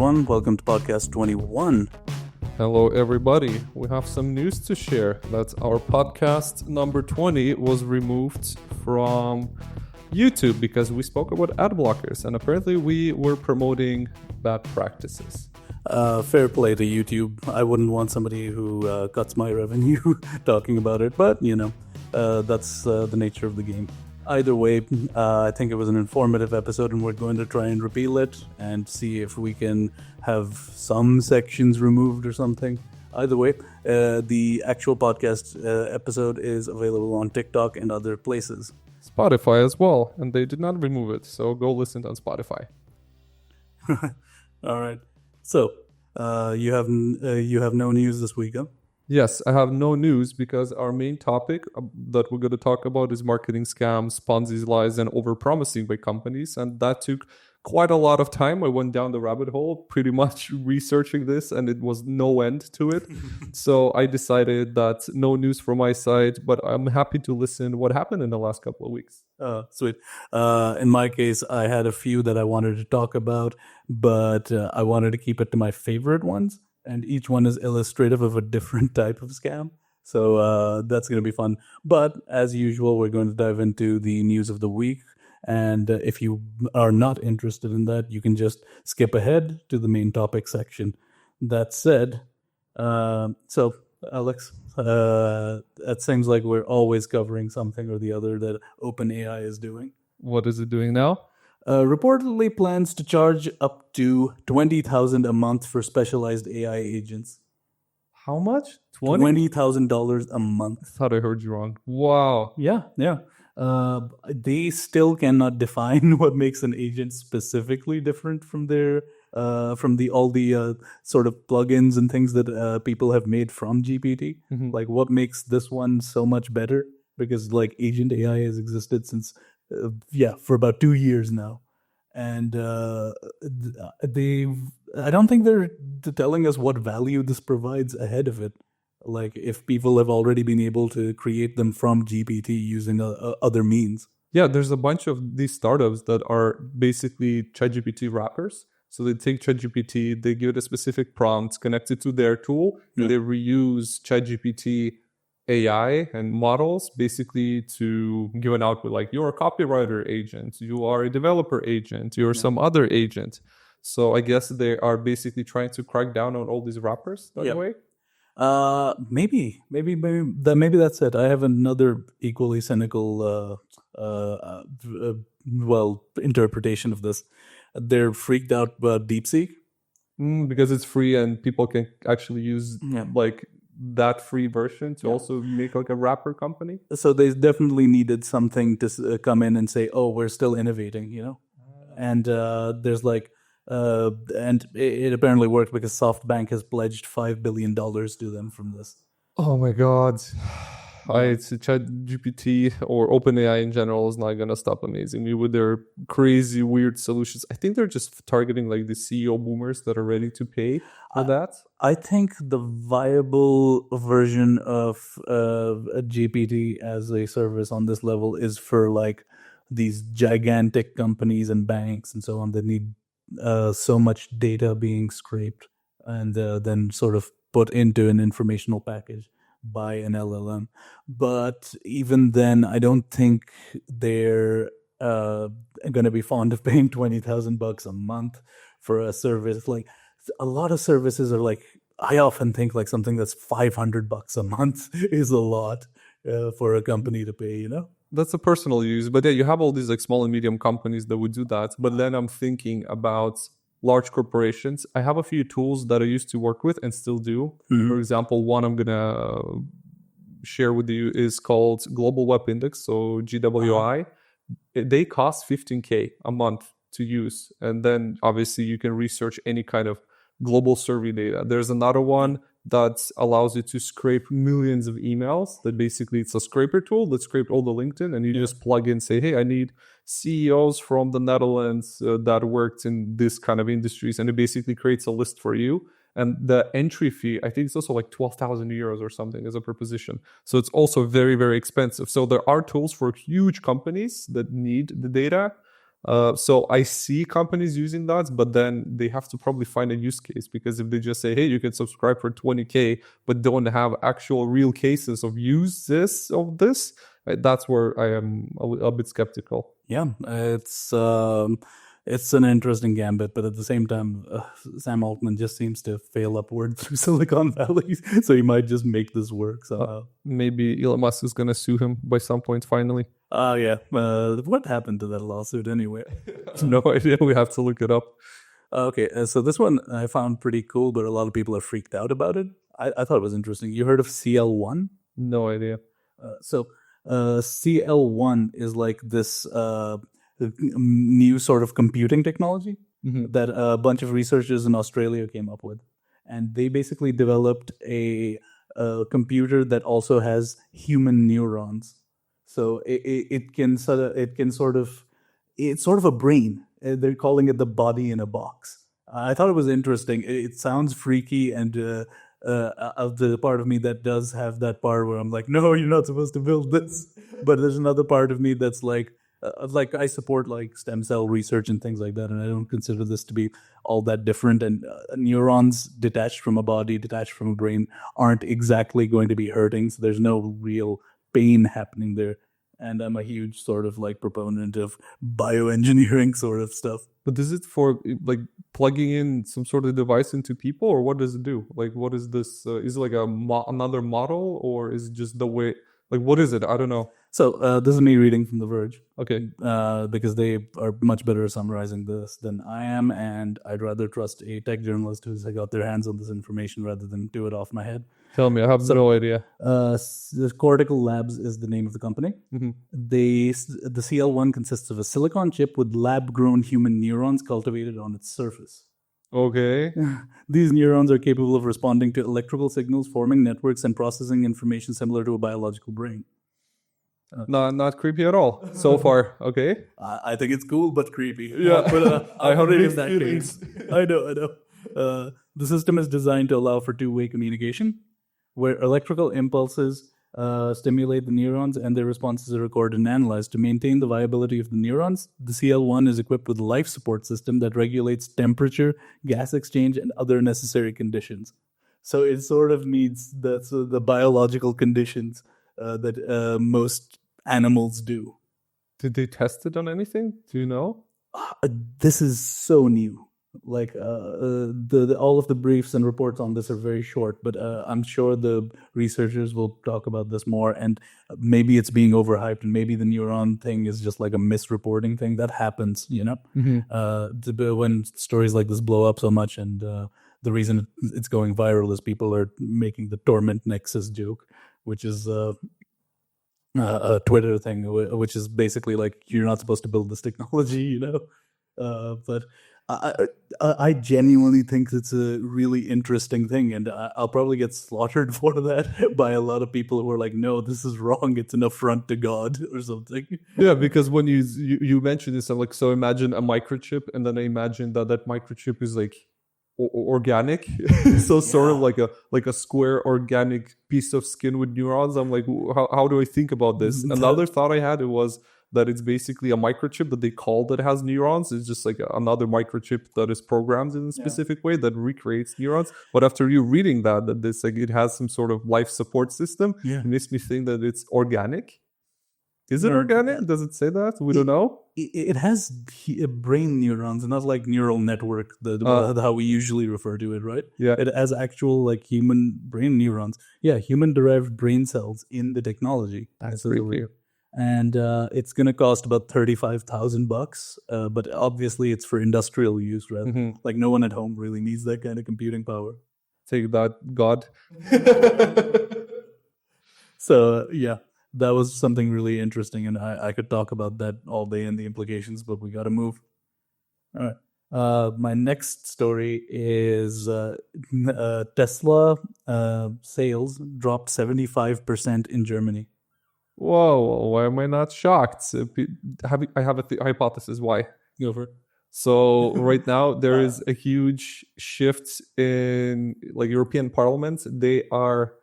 everyone. Welcome to podcast 21. Hello, everybody. We have some news to share that our podcast number 20 was removed from YouTube because we spoke about ad blockers, and apparently we were promoting bad practices. Fair play to YouTube. I wouldn't want somebody who cuts my revenue talking about it, but that's the nature of the game. Either way, I think it was an informative episode, and we're going to try and repeal it and see if we can have some sections removed or something. Either way, the actual podcast episode is available on TikTok and other places. Spotify as well, and they did not remove it, so go listen on Spotify. All right. So, you have no news this week, huh? Yes, I have no news because our main topic that we're going to talk about is marketing scams, Ponzi lies, and overpromising by companies. And that took quite a lot of time. I went down the rabbit hole pretty much researching this, and it was no end to it. So I decided that no news from my side, but I'm happy to listen what happened in the last couple of weeks. Sweet. In my case, I had a few that I wanted to talk about, but I wanted to keep it to my favorite ones. And each one is illustrative of a different type of scam. So that's going to be fun. But as usual, we're going to dive into the news of the week. And if you are not interested in that, you can just skip ahead to the main topic section. That said, so Alex, it seems like we're always covering something or the other that OpenAI is doing. What is it doing now? Reportedly plans to charge up to $20,000 a month for specialized AI agents. How much? $20,000 a month. I thought I heard you wrong. Wow. Yeah. They still cannot define what makes an agent specifically different from their all the sort of plugins and things that people have made from GPT. Mm-hmm. Like, what makes this one so much better? Because like agent AI has existed since for about 2 years now, and I don't think they're telling us what value this provides ahead of it. Like, if people have already been able to create them from GPT using other means. Yeah, there's a bunch of these startups that are basically ChatGPT wrappers. So they take ChatGPT, they give it a specific prompt, connect it to their tool, and they reuse ChatGPT AI and models basically to give an output like you're a copywriter agent, you are a developer agent, you're some other agent. So I guess they are basically trying to crack down on all these wrappers that way. Maybe that's it. I have another equally cynical interpretation of this. They're freaked out about DeepSeek because it's free and people can actually use like that free version to also make like a wrapper company. So they definitely needed something to come in and say, oh, we're still innovating, and there's like and it apparently worked because SoftBank has pledged $5 billion to them from this. Oh my god. ChatGPT or OpenAI in general is not gonna stop amazing me with their crazy weird solutions. I think they're just targeting like the CEO boomers that are ready to pay for that. I think the viable version of a GPT as a service on this level is for like these gigantic companies and banks and so on that need so much data being scraped and then sort of put into an informational package by an LLM. But even then, I don't think they're going to be fond of paying $20,000 a month for a service. Like, a lot of services are like, I often think like something that's $500 a month is a lot for a company to pay, That's a personal use. But yeah, you have all these like small and medium companies that would do that. But then I'm thinking about large corporations. I have a few tools that I used to work with and still do. Mm-hmm. For example, one I'm going to share with you is called Global Web Index, so GWI. They cost $15K a month to use. And then obviously you can research any kind of global survey data. There's another one that allows you to scrape millions of emails. That basically it's a scraper tool that scraped all the LinkedIn, and you just plug in, say, hey, I need CEOs from the Netherlands that worked in this kind of industries, and it basically creates a list for you. And the entry fee, I think it's also like 12,000 euros or something as a proposition. So it's also very, very expensive. So there are tools for huge companies that need the data, So I see companies using that, but then they have to probably find a use case, because if they just say, hey, you can subscribe for 20K, but don't have actual real cases of this, right, that's where I am a bit skeptical. Yeah, it's an interesting gambit, but at the same time, Sam Altman just seems to fail upward through Silicon Valley, so he might just make this work somehow. Maybe Elon Musk is going to sue him by some point finally. Oh yeah, what happened to that lawsuit anyway? No idea. We have to look it up. Okay, so this one I found pretty cool, but a lot of people are freaked out about it. I thought it was interesting. You heard of CL1? No idea. So CL1 is like this new sort of computing technology that a bunch of researchers in Australia came up with. And they basically developed a computer that also has human neurons. So it can sort of it's sort of a brain. They're calling it the body in a box. I thought it was interesting. It sounds freaky, and of the part of me that does have that part where I'm like, no, you're not supposed to build this. But there's another part of me that's like I support like stem cell research and things like that, and I don't consider this to be all that different. And neurons detached from a body, detached from a brain, aren't exactly going to be hurting. So there's no real pain happening there. And I'm a huge sort of like proponent of bioengineering sort of stuff. But is it for like plugging in some sort of device into people, or what does it do? Like, what is this? Is it like another model, or is it just the way? Like, what is it? I don't know. So this is me reading from The Verge. Okay. Because they are much better at summarizing this than I am, and I'd rather trust a tech journalist who's got their hands on this information rather than do it off my head. Tell me, I have no idea. The Cortical Labs is the name of the company. The CL1 consists of a silicon chip with lab-grown human neurons cultivated on its surface. Okay. These neurons are capable of responding to electrical signals, forming networks, and processing information similar to a biological brain. Not creepy at all so far. Okay. I think it's cool but creepy. Yeah. But I have in mixed that feelings. case. I know. The system is designed to allow for two-way communication, where electrical impulses stimulate the neurons and their responses are recorded and analyzed. To maintain the viability of the neurons, the CL1 is equipped with a life support system that regulates temperature, gas exchange, and other necessary conditions. So it sort of meets the biological conditions that most animals do. Did they test it on anything? Do you know? This is so new. Like all of the briefs and reports on this are very short, but I'm sure the researchers will talk about this more. And maybe it's being overhyped, and maybe the neuron thing is just like a misreporting thing that happens. When stories like this blow up so much, and the reason it's going viral is people are making the torment nexus joke, which is a Twitter thing, which is basically like you're not supposed to build this technology, but I genuinely think it's a really interesting thing, and I'll probably get slaughtered for that by a lot of people who are like, no, this is wrong, it's an affront to God or something. Yeah, because when you mentioned this, I'm like, so imagine a microchip, and then I imagine that microchip is like organic, so sort of like a square organic piece of skin with neurons. I'm like, how do I think about this? Another thought I had was that it's basically a microchip that they call that has neurons. It's just like another microchip that is programmed in a specific way that recreates neurons. But after you reading that this like it has some sort of life support system, it makes me think that it's organic. Is it organic? Does it say that? We don't know. It has brain neurons, and not like neural network, how we usually refer to it, right? Yeah. It has actual like human brain neurons. Yeah, human-derived brain cells in the technology. That's creepy. And it's going to cost about $35,000, but obviously it's for industrial use, right? Like no one at home really needs that kind of computing power. Take that, God. So yeah, that was something really interesting, and I could talk about that all day and the implications, but we got to move. All right. My next story is Tesla sales dropped 75% in Germany. Whoa, why am I not shocked? I have a hypothesis why. Go for it. So right now there is a huge shift in like European Parliament. They are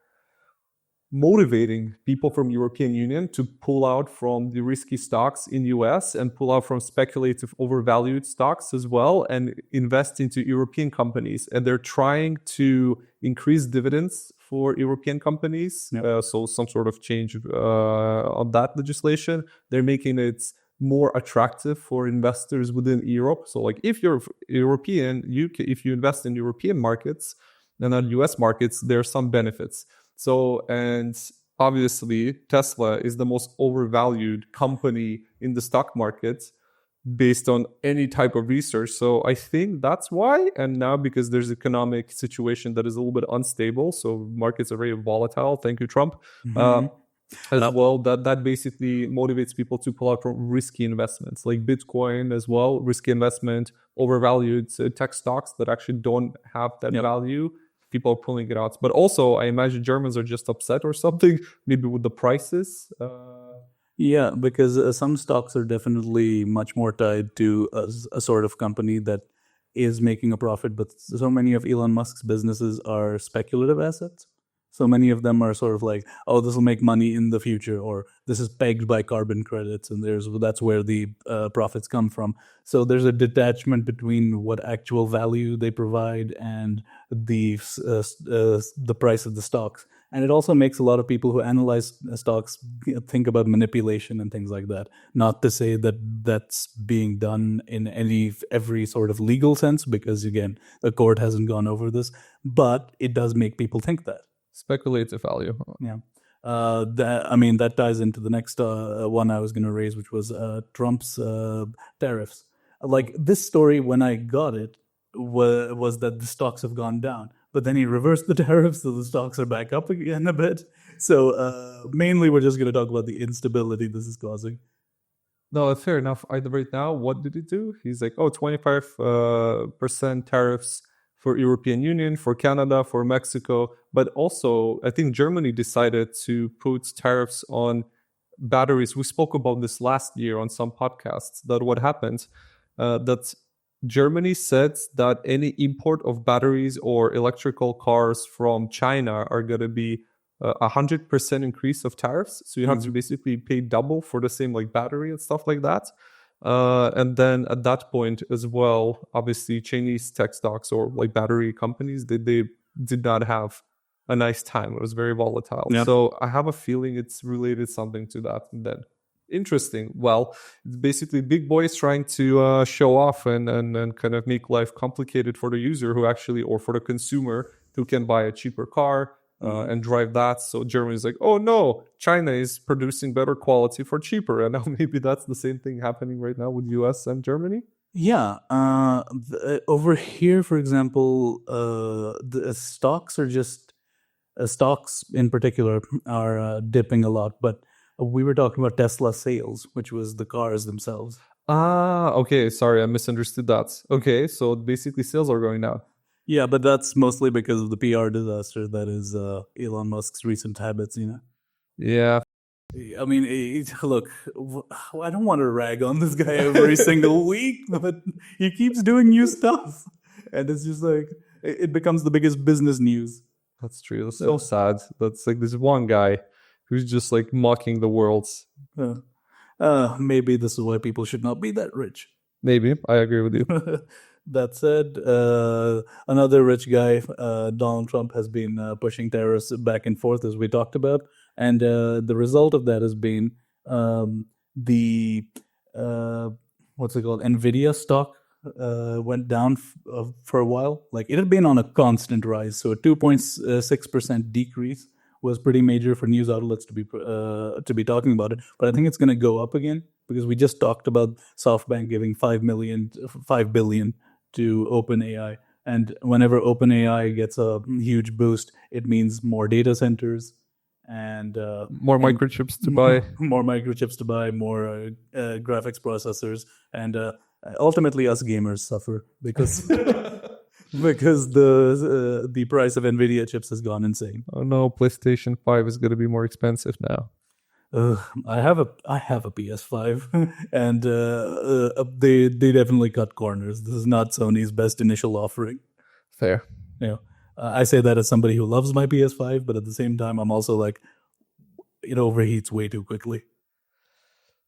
motivating people from European Union to pull out from the risky stocks in US and pull out from speculative overvalued stocks as well and invest into European companies. And they're trying to increase dividends for European companies. Yep. So some sort of change on that legislation. They're making it more attractive for investors within Europe. So like if you're European, if you invest in European markets and not US markets, there are some benefits. So, and obviously Tesla is the most overvalued company in the stock market based on any type of research. So I think that's why. And now because there's economic situation that is a little bit unstable, so markets are very volatile. Thank you, Trump. As well, that basically motivates people to pull out from risky investments like Bitcoin as well, risky investment, overvalued tech stocks that actually don't have that value. People are pulling it out. But also, I imagine Germans are just upset or something, maybe with the prices. Yeah, because some stocks are definitely much more tied to a sort of company that is making a profit, but so many of Elon Musk's businesses are speculative assets. So many of them are sort of like, oh, this will make money in the future, or this is pegged by carbon credits, and that's where the profits come from. So there's a detachment between what actual value they provide and the price of the stocks. And it also makes a lot of people who analyze stocks think about manipulation and things like that. Not to say that that's being done in every sort of legal sense, because again, the court hasn't gone over this, but it does make people think that. Speculative value. Yeah. That ties into the next one I was going to raise, which was Trump's tariffs. Like this story, when I got it, was that the stocks have gone down. But then he reversed the tariffs, so the stocks are back up again a bit. So mainly we're just going to talk about the instability this is causing. No, fair enough. Right now, what did he do? He's like, 25% tariffs for European Union, for Canada, for Mexico. But also, I think Germany decided to put tariffs on batteries. We spoke about this last year on some podcasts, that what happened, that Germany said that any import of batteries or electrical cars from China are going to be 100% increase of tariffs. So you have to basically pay double for the same like battery and stuff like that. And then at that point as well, obviously Chinese tech stocks or like battery companies, they did not have a nice time. It was very volatile. Yep. So I have a feeling it's related something to that. And then interesting. Well, it's basically big boys trying to show off and kind of make life complicated for the user who actually, or for the consumer who can buy a cheaper car and drive that. So Germany's like, oh no, China is producing better quality for cheaper. And now maybe that's the same thing happening right now with US and Germany. Yeah. Over here, for example, the stocks are just, stocks in particular are dipping a lot. But we were talking about Tesla sales, which was the cars themselves. Okay. Sorry, I misunderstood that. Okay, so basically sales are going down. Yeah, but that's mostly because of the PR disaster that is Elon Musk's recent habits, you know? Yeah. I mean, look, I don't want to rag on this guy every single week, but he keeps doing new stuff. And it's just like, it becomes the biggest business news. That's true. That's so sad. That's like this one guy who's just like mocking the world. Maybe this is why people should not be that rich. Maybe. I agree with you. That said, another rich guy, Donald Trump, has been pushing tariffs back and forth, as we talked about. And the result of that has been the, what's it called, NVIDIA stock went down for a while. Like, it had been on a constant rise. So a 2.6% decrease was pretty major for news outlets to be talking about it. But I think it's going to go up again, because we just talked about SoftBank giving $5 billion to OpenAI. And whenever OpenAI gets a huge boost, it means more data centers and more microchips to buy. More microchips to buy, more graphics processors. And ultimately, us gamers suffer because because the price of NVIDIA chips has gone insane. Oh no, PlayStation 5 is going to be more expensive now. I have a PS5, and they definitely cut corners. This is not Sony's best initial offering. Fair. You know, I say that as somebody who loves my PS5, but at the same time, I'm also like, it overheats way too quickly.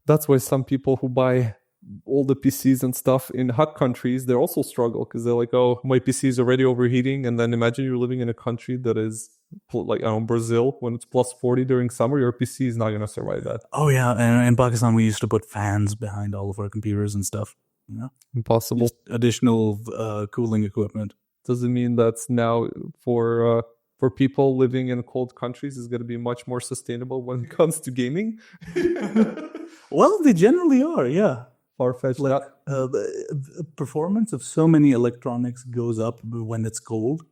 That's why some people who buy all the PCs and stuff in hot countries, they also struggle because they're like, oh, my PC is already overheating. And then imagine you're living in a country that is like, I don't know, Brazil, when it's plus 40 during summer, your PC is not going to survive that. Oh yeah, and in Pakistan we used to put fans behind all of our computers and stuff. Impossible. Just additional cooling equipment. Does it mean that's now for people living in cold countries is going to be much more sustainable when it comes to gaming? Well, they generally are, yeah. Far-fetched. Like, the performance of so many electronics goes up when it's cold.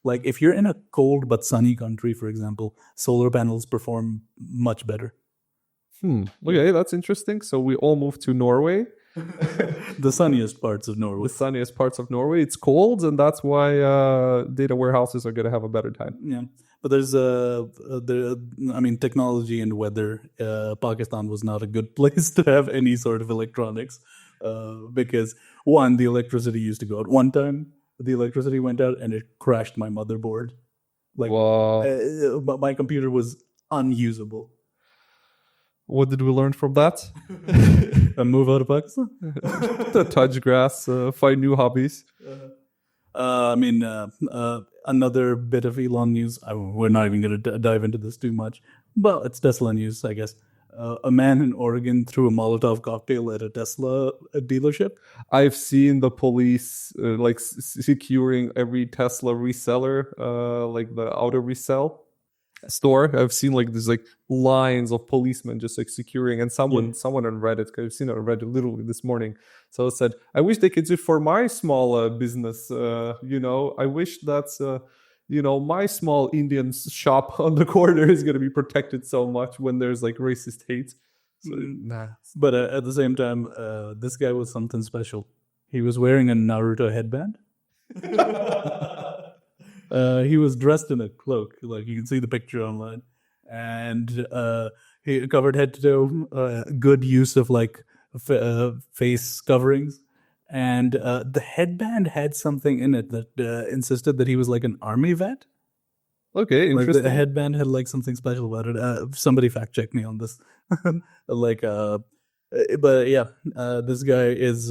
Like if you're in a cold but sunny country, for example, solar panels perform much better. Okay, that's interesting. So we all moved to Norway. The sunniest parts of Norway. The sunniest parts of Norway. It's cold, and that's why data warehouses are going to have a better time. Yeah, but there's technology and weather. Pakistan was not a good place to have any sort of electronics because one, the electricity used to go out. One time, the electricity went out and it crashed my motherboard. Like, but my computer was unusable. What did we learn from that? Move out of Pakistan? Touch grass, find new hobbies. Another bit of Elon news. We're not even going to dive into this too much. Well, it's Tesla news, I guess. A man in Oregon threw a Molotov cocktail at a Tesla dealership. I've seen the police securing every Tesla reseller, like the auto resell store. I've seen like these like lines of policemen just like securing, and someone on Reddit, I've seen it on Reddit literally this morning. So it said, I wish they could do it for my small business. I wish that's my small Indian shop on the corner is going to be protected so much when there's like racist hate. So, But at the same time, this guy was something special. He was wearing a Naruto headband. He was dressed in a cloak, like you can see the picture online, and he covered head to toe. Good use of like face coverings, and the headband had something in it that insisted that he was like an army vet. Okay, interesting. Like the headband had like something special about it. Somebody fact check me on this. But yeah, this guy is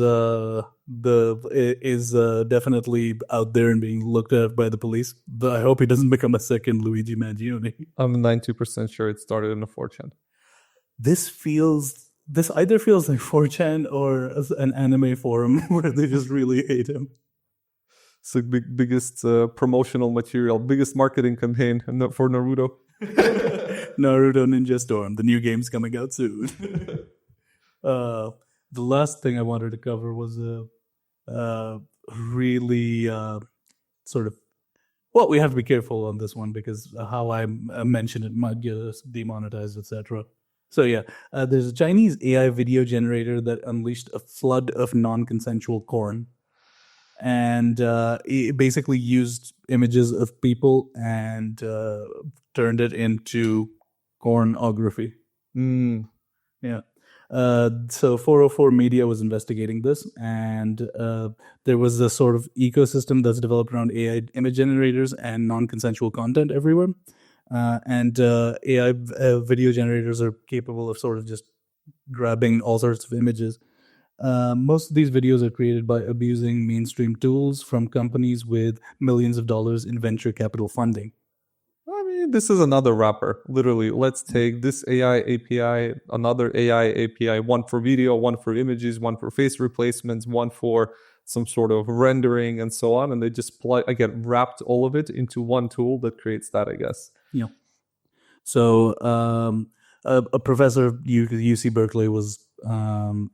definitely out there and being looked at by the police. But I hope he doesn't become a second Luigi Mangione. I'm 92% sure it started in a 4chan. This either feels like 4chan or an anime forum where they just really hate him. It's the biggest promotional material, biggest marketing campaign for Naruto. Naruto Ninja Storm. The new game's coming out soon. The last thing I wanted to cover was really sort of. Well, we have to be careful on this one because how I mention it might get us demonetized, etc. So yeah, there's a Chinese AI video generator that unleashed a flood of non-consensual porn, and it basically used images of people and turned it into pornography. Yeah. So 404 Media was investigating this, and there was a sort of ecosystem that's developed around AI image generators and non-consensual content everywhere. And AI video generators are capable of sort of just grabbing all sorts of images. Most of these videos are created by abusing mainstream tools from companies with millions of dollars in venture capital funding. I mean, this is another wrapper. Literally, let's take this AI API, another AI API, one for video, one for images, one for face replacements, one for some sort of rendering and so on. And they just wrapped all of it into one tool that creates that, I guess. Yeah. So a professor at UC Berkeley was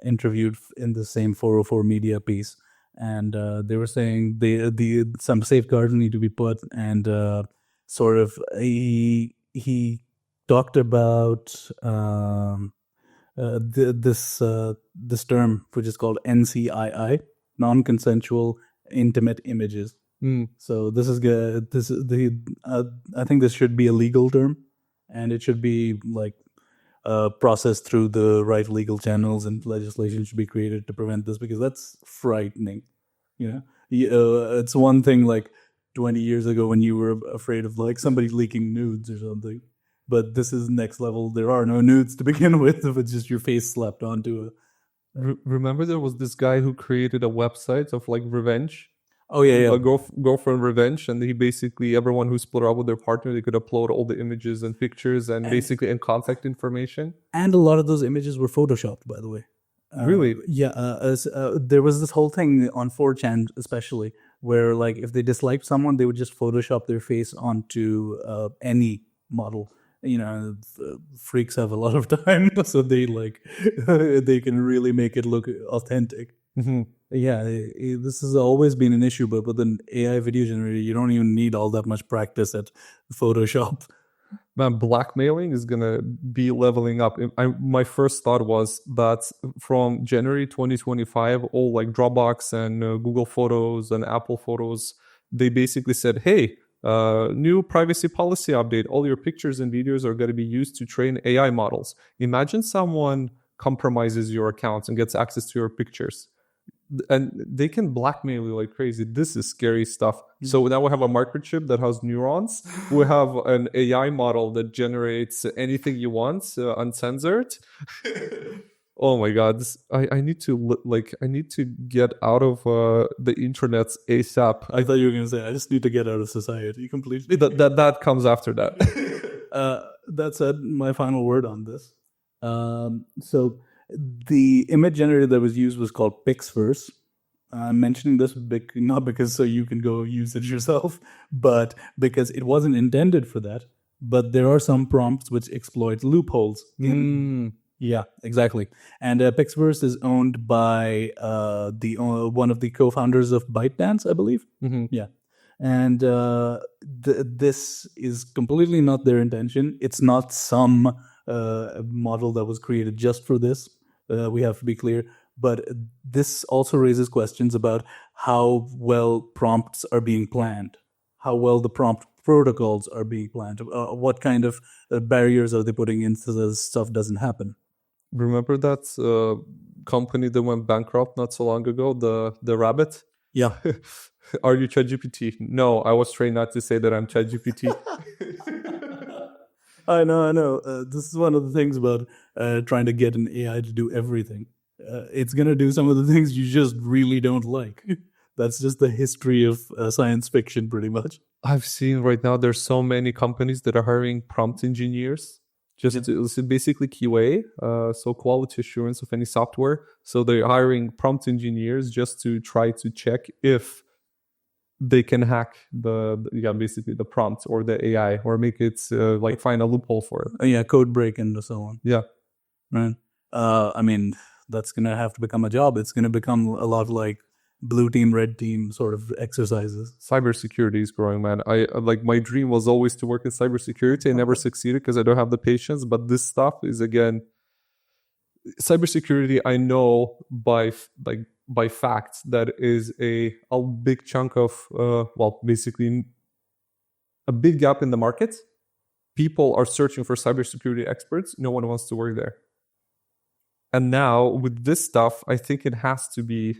interviewed in the same 404 Media piece. And they were saying some safeguards need to be put, and sort of he talked about this term, which is called NCII, non-consensual intimate images. So this is good. I think this should be a legal term, and it should be like processed through the right legal channels, and legislation should be created to prevent this, because that's frightening. It's one thing like 20 years ago when you were afraid of like somebody leaking nudes or something. But this is next level. There are no nudes to begin with. If it's just your face slapped onto a. Remember there was this guy who created a website of like revenge, Oh yeah, yeah. a girlfriend revenge, and he basically, everyone who split up with their partner, they could upload all the images and pictures and basically and contact information. And a lot of those images were photoshopped, by the way. Really? Yeah. There was this whole thing on 4chan, especially, where like if they disliked someone, they would just Photoshop their face onto any model. You know, freaks have a lot of time, so they like they can really make it look authentic. Mhm. Yeah, this has always been an issue, but with an AI video generator, you don't even need all that much practice at Photoshop. Man, blackmailing is gonna be leveling up. My first thought was that from January 2025, all like Dropbox and Google Photos and Apple Photos, they basically said, "Hey, new privacy policy update. All your pictures and videos are going to be used to train AI models." Imagine someone compromises your accounts and gets access to your pictures, and they can blackmail you like crazy. This is scary stuff. So now we have a microchip that has neurons. We have an AI model that generates anything you want, uncensored. Oh my god! I need to I need to get out of the internet ASAP. I thought you were going to say, I just need to get out of society completely. That comes after that. That said, my final word on this. So the image generator that was used was called Pixverse. I'm mentioning this not because so you can go use it yourself, but because it wasn't intended for that. But there are some prompts which exploit loopholes. Yeah, exactly. And Pixverse is owned by one of the co-founders of ByteDance, I believe. Mm-hmm. Yeah. And this is completely not their intention. It's not some model that was created just for this. We have to be clear. But this also raises questions about how well prompts are being planned, how well the prompt protocols are being planned, what kind of barriers are they putting in so that stuff doesn't happen. Remember that company that went bankrupt not so long ago, the rabbit? Yeah. Are you ChatGPT? No, I was trained not to say that I'm ChatGPT. I know. This is one of the things about trying to get an AI to do everything. It's going to do some of the things you just really don't like. That's just the history of science fiction, pretty much. I've seen right now there's so many companies that are hiring prompt engineers, so basically QA, so quality assurance of any software. So they're hiring prompt engineers just to try to check if they can hack basically the prompt or the AI or make it find a loophole for it. Yeah, code break and so on. Yeah, right. I mean, that's gonna have to become a job. It's gonna become a lot like blue team, red team sort of exercises. Cybersecurity is growing, man. My dream was always to work in cybersecurity. I never succeeded because I don't have the patience. But this stuff is, again, cybersecurity. I know by fact that is a big chunk of basically a big gap in the market. People are searching for cybersecurity experts. No one wants to work there. And now with this stuff, I think it has to be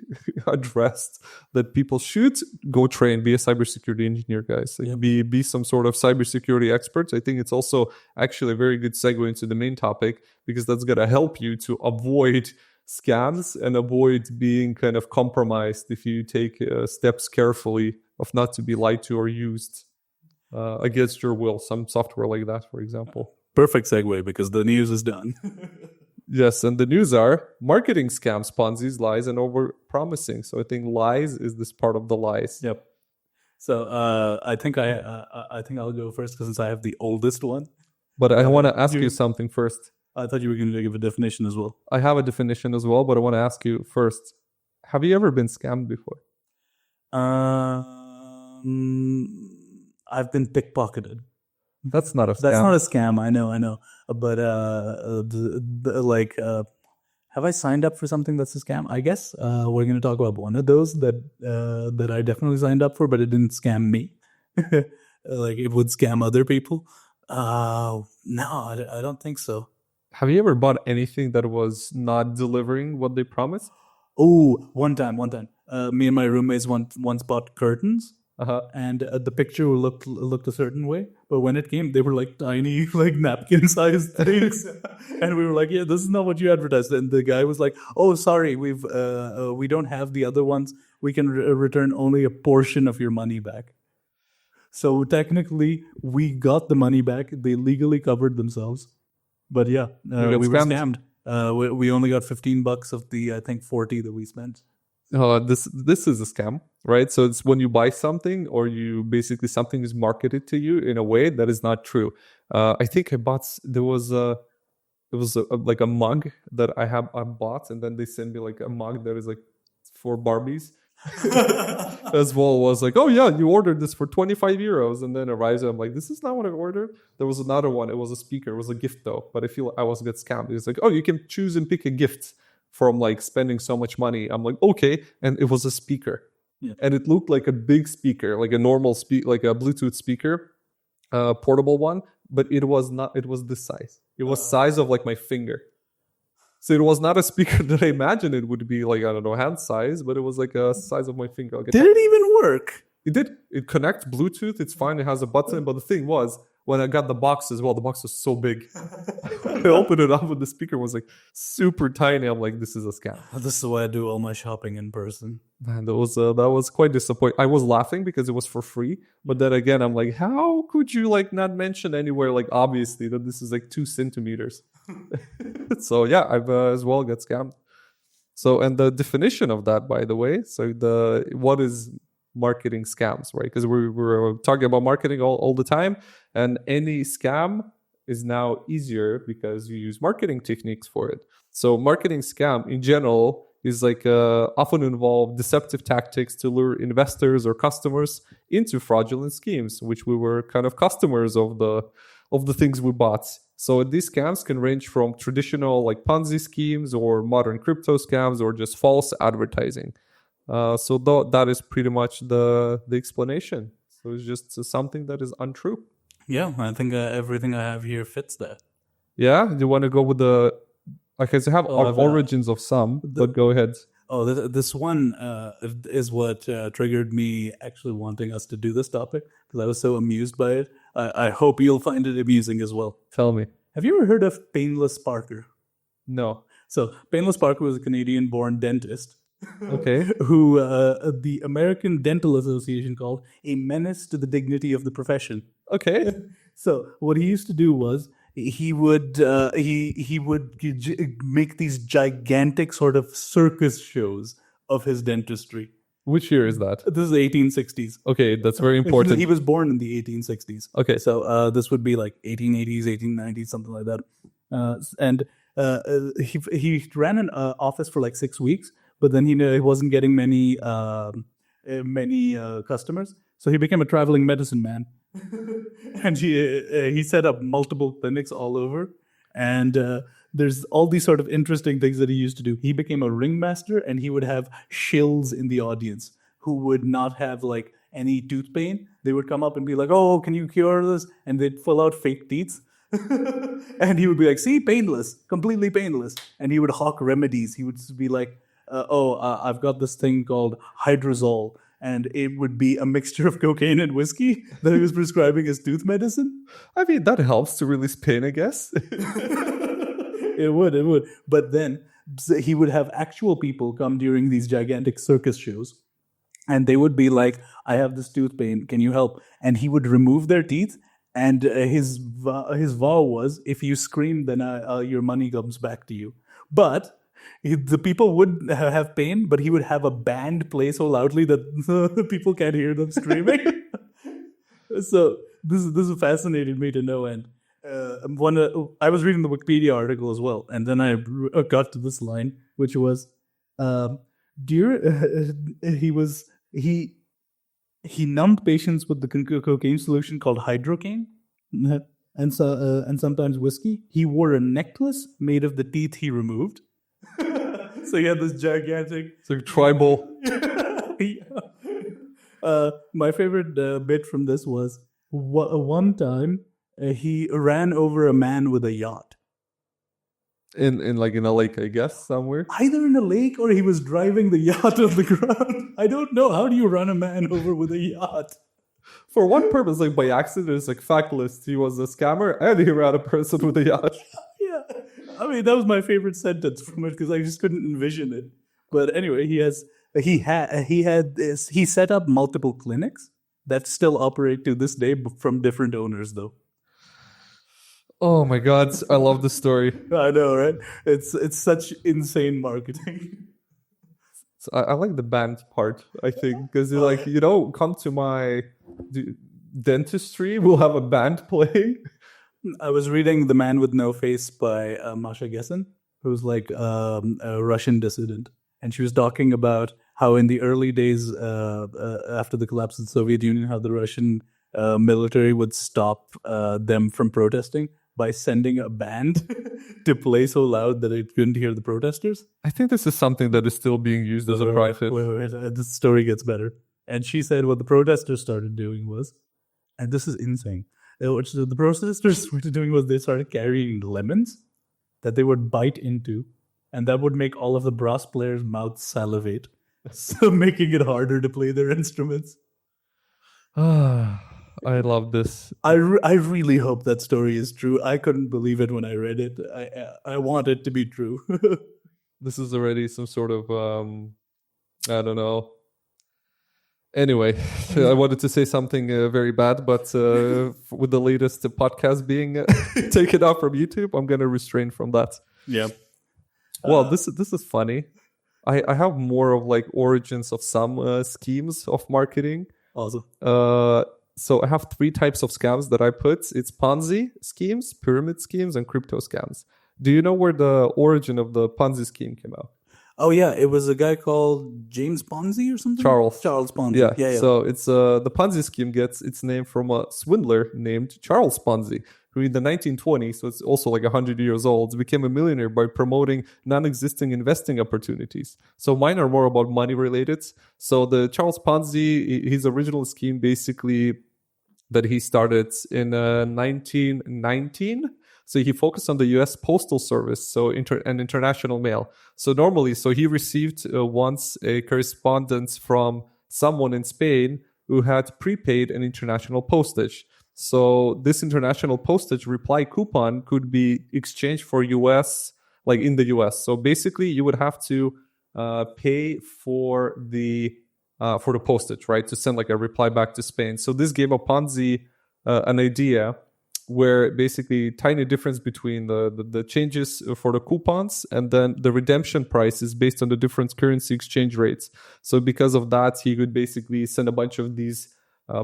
addressed that people should go train, be a cybersecurity engineer, guys. Be some sort of cybersecurity experts. I think it's also actually a very good segue into the main topic, because that's going to help you to avoid scams and avoid being kind of compromised if you take steps carefully of not to be lied to or used against your will. Some software like that, for example. Perfect segue, because the news is done. Yes, and the news are marketing scams, Ponzi's, lies, and over-promising. So I think lies is this part of the lies. Yep. So I think I'll go first since I have the oldest one. But I want to ask you something first. I thought you were going to give a definition as well. I have a definition as well, but I want to ask you first. Have you ever been scammed before? I've been pickpocketed. That's not a scam. That's not a scam. I know. But have I signed up for something that's a scam? I guess we're going to talk about one of those that I definitely signed up for, but it didn't scam me. Like it would scam other people. No, I don't think so. Have you ever bought anything that was not delivering what they promised? Oh, one time. Me and my roommates once bought curtains. and the picture looked a certain way, but when it came, they were like tiny, like napkin-sized things, and we were like, "Yeah, this is not what you advertised." And the guy was like, "Oh, sorry, we don't have the other ones. We can return only a portion of your money back." So technically, we got the money back. They legally covered themselves, but yeah, You got we were scammed. scammed. We only got $15 of the, I think, 40 that we spent. This is a scam, right? So it's when you buy something, or you basically something is marketed to you in a way that is not true. I think there was like a mug that I bought, and then they sent me like a mug that is like for Barbies. As well, was like, oh yeah, you ordered this for 25 euros, and then arrives, and I'm like, this is not what I ordered. There was another one. It was a speaker. It was a gift though, but I feel I was get scammed. It's like, oh, you can choose and pick a gift from like spending so much money. I'm like, okay, and it was a speaker, and it looked like a big speaker, like a normal like a Bluetooth speaker, portable one, but it was not. It was this size. It was size of like my finger. So it was not a speaker that I imagined it would be, like, I don't know, hand size, but it was like a size of my finger. Like Did it even work? It did. It connects Bluetooth. It's fine. It has a button. But the thing was, when I got the box as well, the box was so big. I opened it up, and the speaker was like super tiny. I'm like, this is a scam. This is why I do all my shopping in person. Man, that was quite disappointing. I was laughing because it was for free, but then again, I'm like, how could you like not mention anywhere, like, obviously that this is like 2 centimeters? So yeah, I've as well got scammed. So, and the definition of that, by the way, so what is marketing scams, right? Because we're talking about marketing all the time, and any scam is now easier because you use marketing techniques for it. So marketing scam in general is like often involve deceptive tactics to lure investors or customers into fraudulent schemes, which we were kind of customers of the things we bought. So these scams can range from traditional like Ponzi schemes or modern crypto scams or just false advertising. So that is pretty much the explanation. So it's just something that is untrue. Yeah, I think everything I have here fits that. Yeah, do you want to go with the? Okay, so I have origins of some, but go ahead. Oh, this one is what triggered me actually wanting us to do this topic, because I was so amused by it. I hope you'll find it amusing as well. Tell me. Have you ever heard of Painless Parker? No. So Painless Parker was a Canadian-born dentist. Okay. Who the American Dental Association called a menace to the dignity of the profession. Okay. So what he used to do was he would make these gigantic sort of circus shows of his dentistry. Which year is that? This is the 1860s. Okay, that's very important. He was born in the 1860s. Okay. So this would be like 1880s, 1890s, something like that. And he ran an office for like 6 weeks, but then he wasn't getting many customers. So he became a traveling medicine man. And he set up multiple clinics all over. And there's all these sort of interesting things that he used to do. He became a ringmaster, and he would have shills in the audience who would not have like any tooth pain. They would come up and be like, "Oh, can you cure this?" And they'd fill out fake teeth. And he would be like, "See, painless, completely painless." And he would hawk remedies. He would be like, I've got this thing called hydrozole. And it would be a mixture of cocaine and whiskey that he was prescribing as tooth medicine. I mean, that helps to release pain, I guess. It would. But then he would have actual people come during these gigantic circus shows. And they would be like, "I have this tooth pain. Can you help?" And he would remove their teeth. And his vow was, if you scream, then your money comes back to you. But the people would have pain, but he would have a band play so loudly that people can't hear them screaming. So this fascinated me to no end. I was reading the Wikipedia article as well, and then I got to this line, which was, he numbed patients with the cocaine solution called hydrocaine, and sometimes whiskey. He wore a necklace made of the teeth he removed. So he had this gigantic... It's like tribal. Yeah. My favorite bit from this was, one time he ran over a man with a yacht. in a lake, I guess, somewhere. Either in a lake or he was driving the yacht on the ground. I don't know. How do you run a man over with a yacht? For one purpose, like by accident, it's like factless. He was a scammer and he ran a person with a yacht. Yeah. I mean, that was my favorite sentence from it because I just couldn't envision it. But anyway, he set up multiple clinics that still operate to this day from different owners, though. Oh my god, I love the story. I know, right? It's such insane marketing. So I like the band part, I think, because you're like, come to my dentistry, we'll have a band playing. I was reading The Man with No Face by Masha Gessen, who's like a Russian dissident. And she was talking about how in the early days after the collapse of the Soviet Union, how the Russian military would stop them from protesting by sending a band to play so loud that it couldn't hear the protesters. I think this is something that is still being used as a profit. Wait, this story gets better. And she said what the protesters started doing was, and this is insane, which the protesters started doing was they started carrying lemons that they would bite into, and that would make all of the brass players' mouths salivate, so making it harder to play their instruments. I love this. I really hope that story is true. I couldn't believe it when I read it. I want it to be true. This is already some sort of I don't know. Anyway, I wanted to say something very bad, but with the latest podcast being taken off from YouTube, I'm going to restrain from that. Yeah. Well, this is funny. I have more of like origins of some schemes of marketing. Awesome. So I have 3 types of scams that I put. It's Ponzi schemes, pyramid schemes, and crypto scams. Do you know where the origin of the Ponzi scheme came out? Oh yeah, it was a guy called James Ponzi or something. Charles Ponzi. Yeah. So it's the Ponzi scheme gets its name from a swindler named Charles Ponzi, who in the 1920s, so it's also like 100 years old, became a millionaire by promoting non-existing investing opportunities. So mine are more about money related. So the Charles Ponzi, his original scheme basically that he started in 1919. So he focused on the U.S. Postal Service, so and international mail. So normally, he received once a correspondence from someone in Spain who had prepaid an international postage. So this international postage reply coupon could be exchanged for U.S., like in the U.S. So basically, you would have to pay for the postage, right, to send like a reply back to Spain. So this gave a Ponzi an idea where basically tiny difference between the changes for the coupons and then the redemption price is based on the different currency exchange rates. So because of that, he could basically send a bunch of these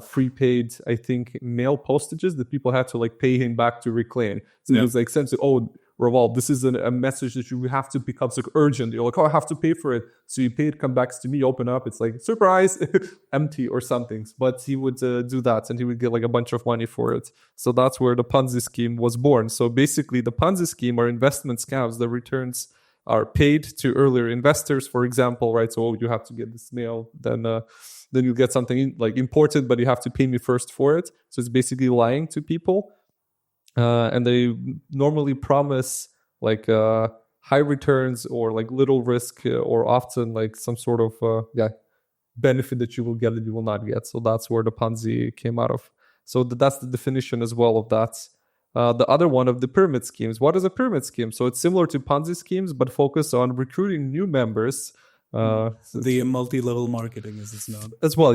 prepaid, I think, mail postages that people had to like pay him back to reclaim. So it was like sent to, Raval, this is a message that you have to pick up. It's like urgent. You're like, I have to pay for it. So you pay it, come back to me, open up. It's like, surprise, empty or something. But he would do that and he would get like a bunch of money for it. So that's where the Ponzi scheme was born. So basically the Ponzi scheme are investment scams. The returns are paid to earlier investors, for example, right? So you have to get this mail, then you get something like important, but you have to pay me first for it. So it's basically lying to people. And they normally promise like high returns or like little risk or often like some sort of benefit that you will get that you will not get. So that's where the Ponzi came out of. So that's the definition as well of that. The other one of the pyramid schemes. What is a pyramid scheme? So it's similar to Ponzi schemes, but focus on recruiting new members. The multi-level marketing, as it's known. As well,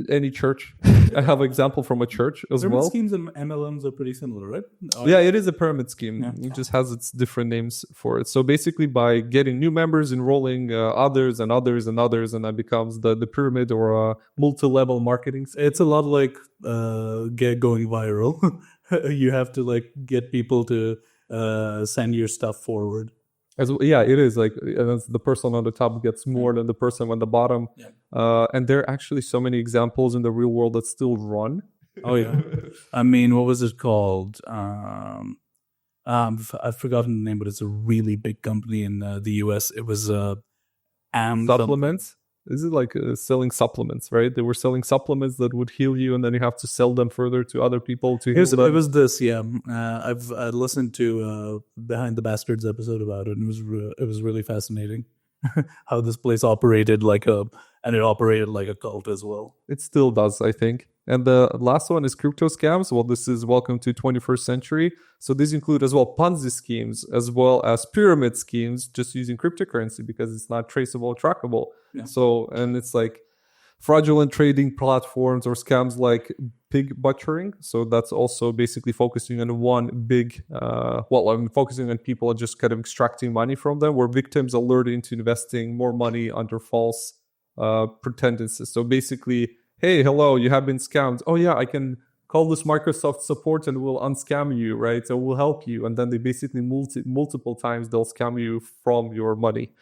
any church. I have an example from a church as pyramid well. Schemes and MLMs are pretty similar, right? Yeah, it is a pyramid scheme. It just has its different names for it. So basically, by getting new members, enrolling others and others and others, and that becomes the pyramid or multi-level marketing scheme. It's a lot like going viral. You have to like get people to send your stuff forward. It is like the person on the top gets more than the person on the bottom. And there are actually so many examples in the real world that still run. Oh yeah. I mean, what was it called? I've forgotten the name, but it's a really big company in the US. It was supplements. Is it like selling supplements, right? They were selling supplements that would heal you, and then you have to sell them further to other people to heal them. It was this, yeah. I've listened to Behind the Bastards episode about it, and it was really fascinating how this place operated and it operated like a cult as well. It still does, I think. And the last one is crypto scams. Well, this is welcome to 21st century. So these include as well Ponzi schemes, as well as pyramid schemes, just using cryptocurrency because it's not traceable, trackable. Yeah. So, and it's like fraudulent trading platforms or scams like pig butchering. So that's also basically focusing on one big, I'm focusing on people just kind of extracting money from them, where victims are lured into investing more money under false pretendances. So basically, hey, hello, you have been scammed. Oh yeah, I can call this Microsoft support and we'll unscam you, right? So we'll help you. And then they basically multiple times they'll scam you from your money.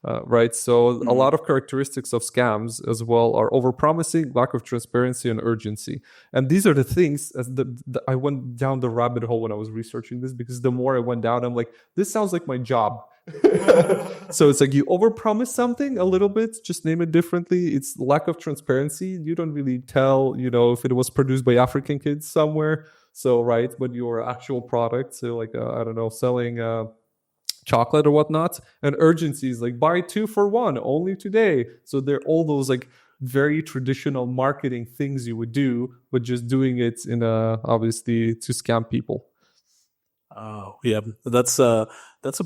Right. So a lot of characteristics of scams as well are overpromising, lack of transparency, and urgency. And these are the things I went down the rabbit hole when I was researching this, because the more I went down, I'm like, this sounds like my job. So it's like you overpromise something a little bit, just name it differently. It's lack of transparency. You don't really tell, if it was produced by African kids somewhere. So, right. But your actual product, so like, I don't know, selling chocolate or whatnot, and urgency is like buy 2 for 1 only today. So they're all those like very traditional marketing things you would do, but just doing it in obviously to scam people. Oh yeah, that's a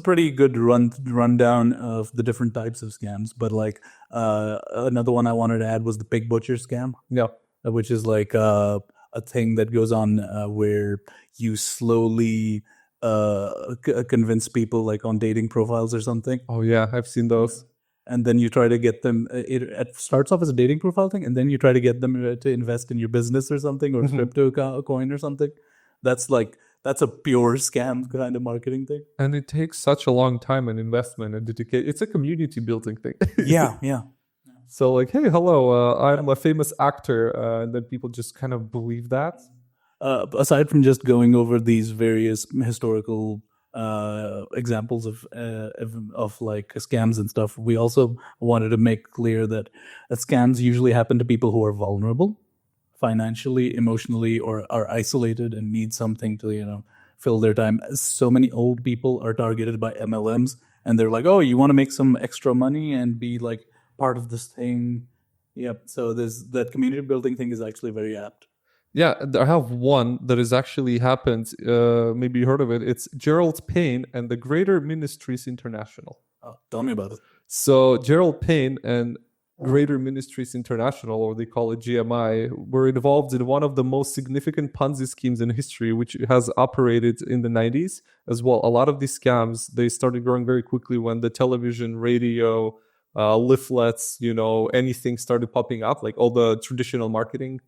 pretty good rundown of the different types of scams. But like another one I wanted to add was the pig butcher scam. Yeah, which is like a thing that goes on where you slowly convince people like on dating profiles or something. Oh yeah, I've seen those. And then you try to get them. It starts off as a dating profile thing, and then you try to get them to invest in your business or something, or crypto coin or something. That's a pure scam kind of marketing thing. And it takes such a long time and investment and dedication. It's a community building thing. Yeah. So like, hey, hello, I'm a famous actor, and then people just kind of believe that. Aside from just going over these various historical examples of like scams and stuff, we also wanted to make clear that scams usually happen to people who are vulnerable financially, emotionally, or are isolated and need something to fill their time. So many old people are targeted by MLMs, and they're like, oh, you want to make some extra money and be like part of this thing. Yep. So that community building thing is actually very apt. Yeah, I have one that has actually happened. Maybe you heard of it. It's Gerald Payne and the Greater Ministries International. Oh, tell me about it. So Gerald Payne and Greater Ministries International, or they call it GMI, were involved in one of the most significant Ponzi schemes in history, which has operated in the 90s as well. A lot of these scams, they started growing very quickly when the television, radio, leaflets, anything started popping up, like all the traditional marketing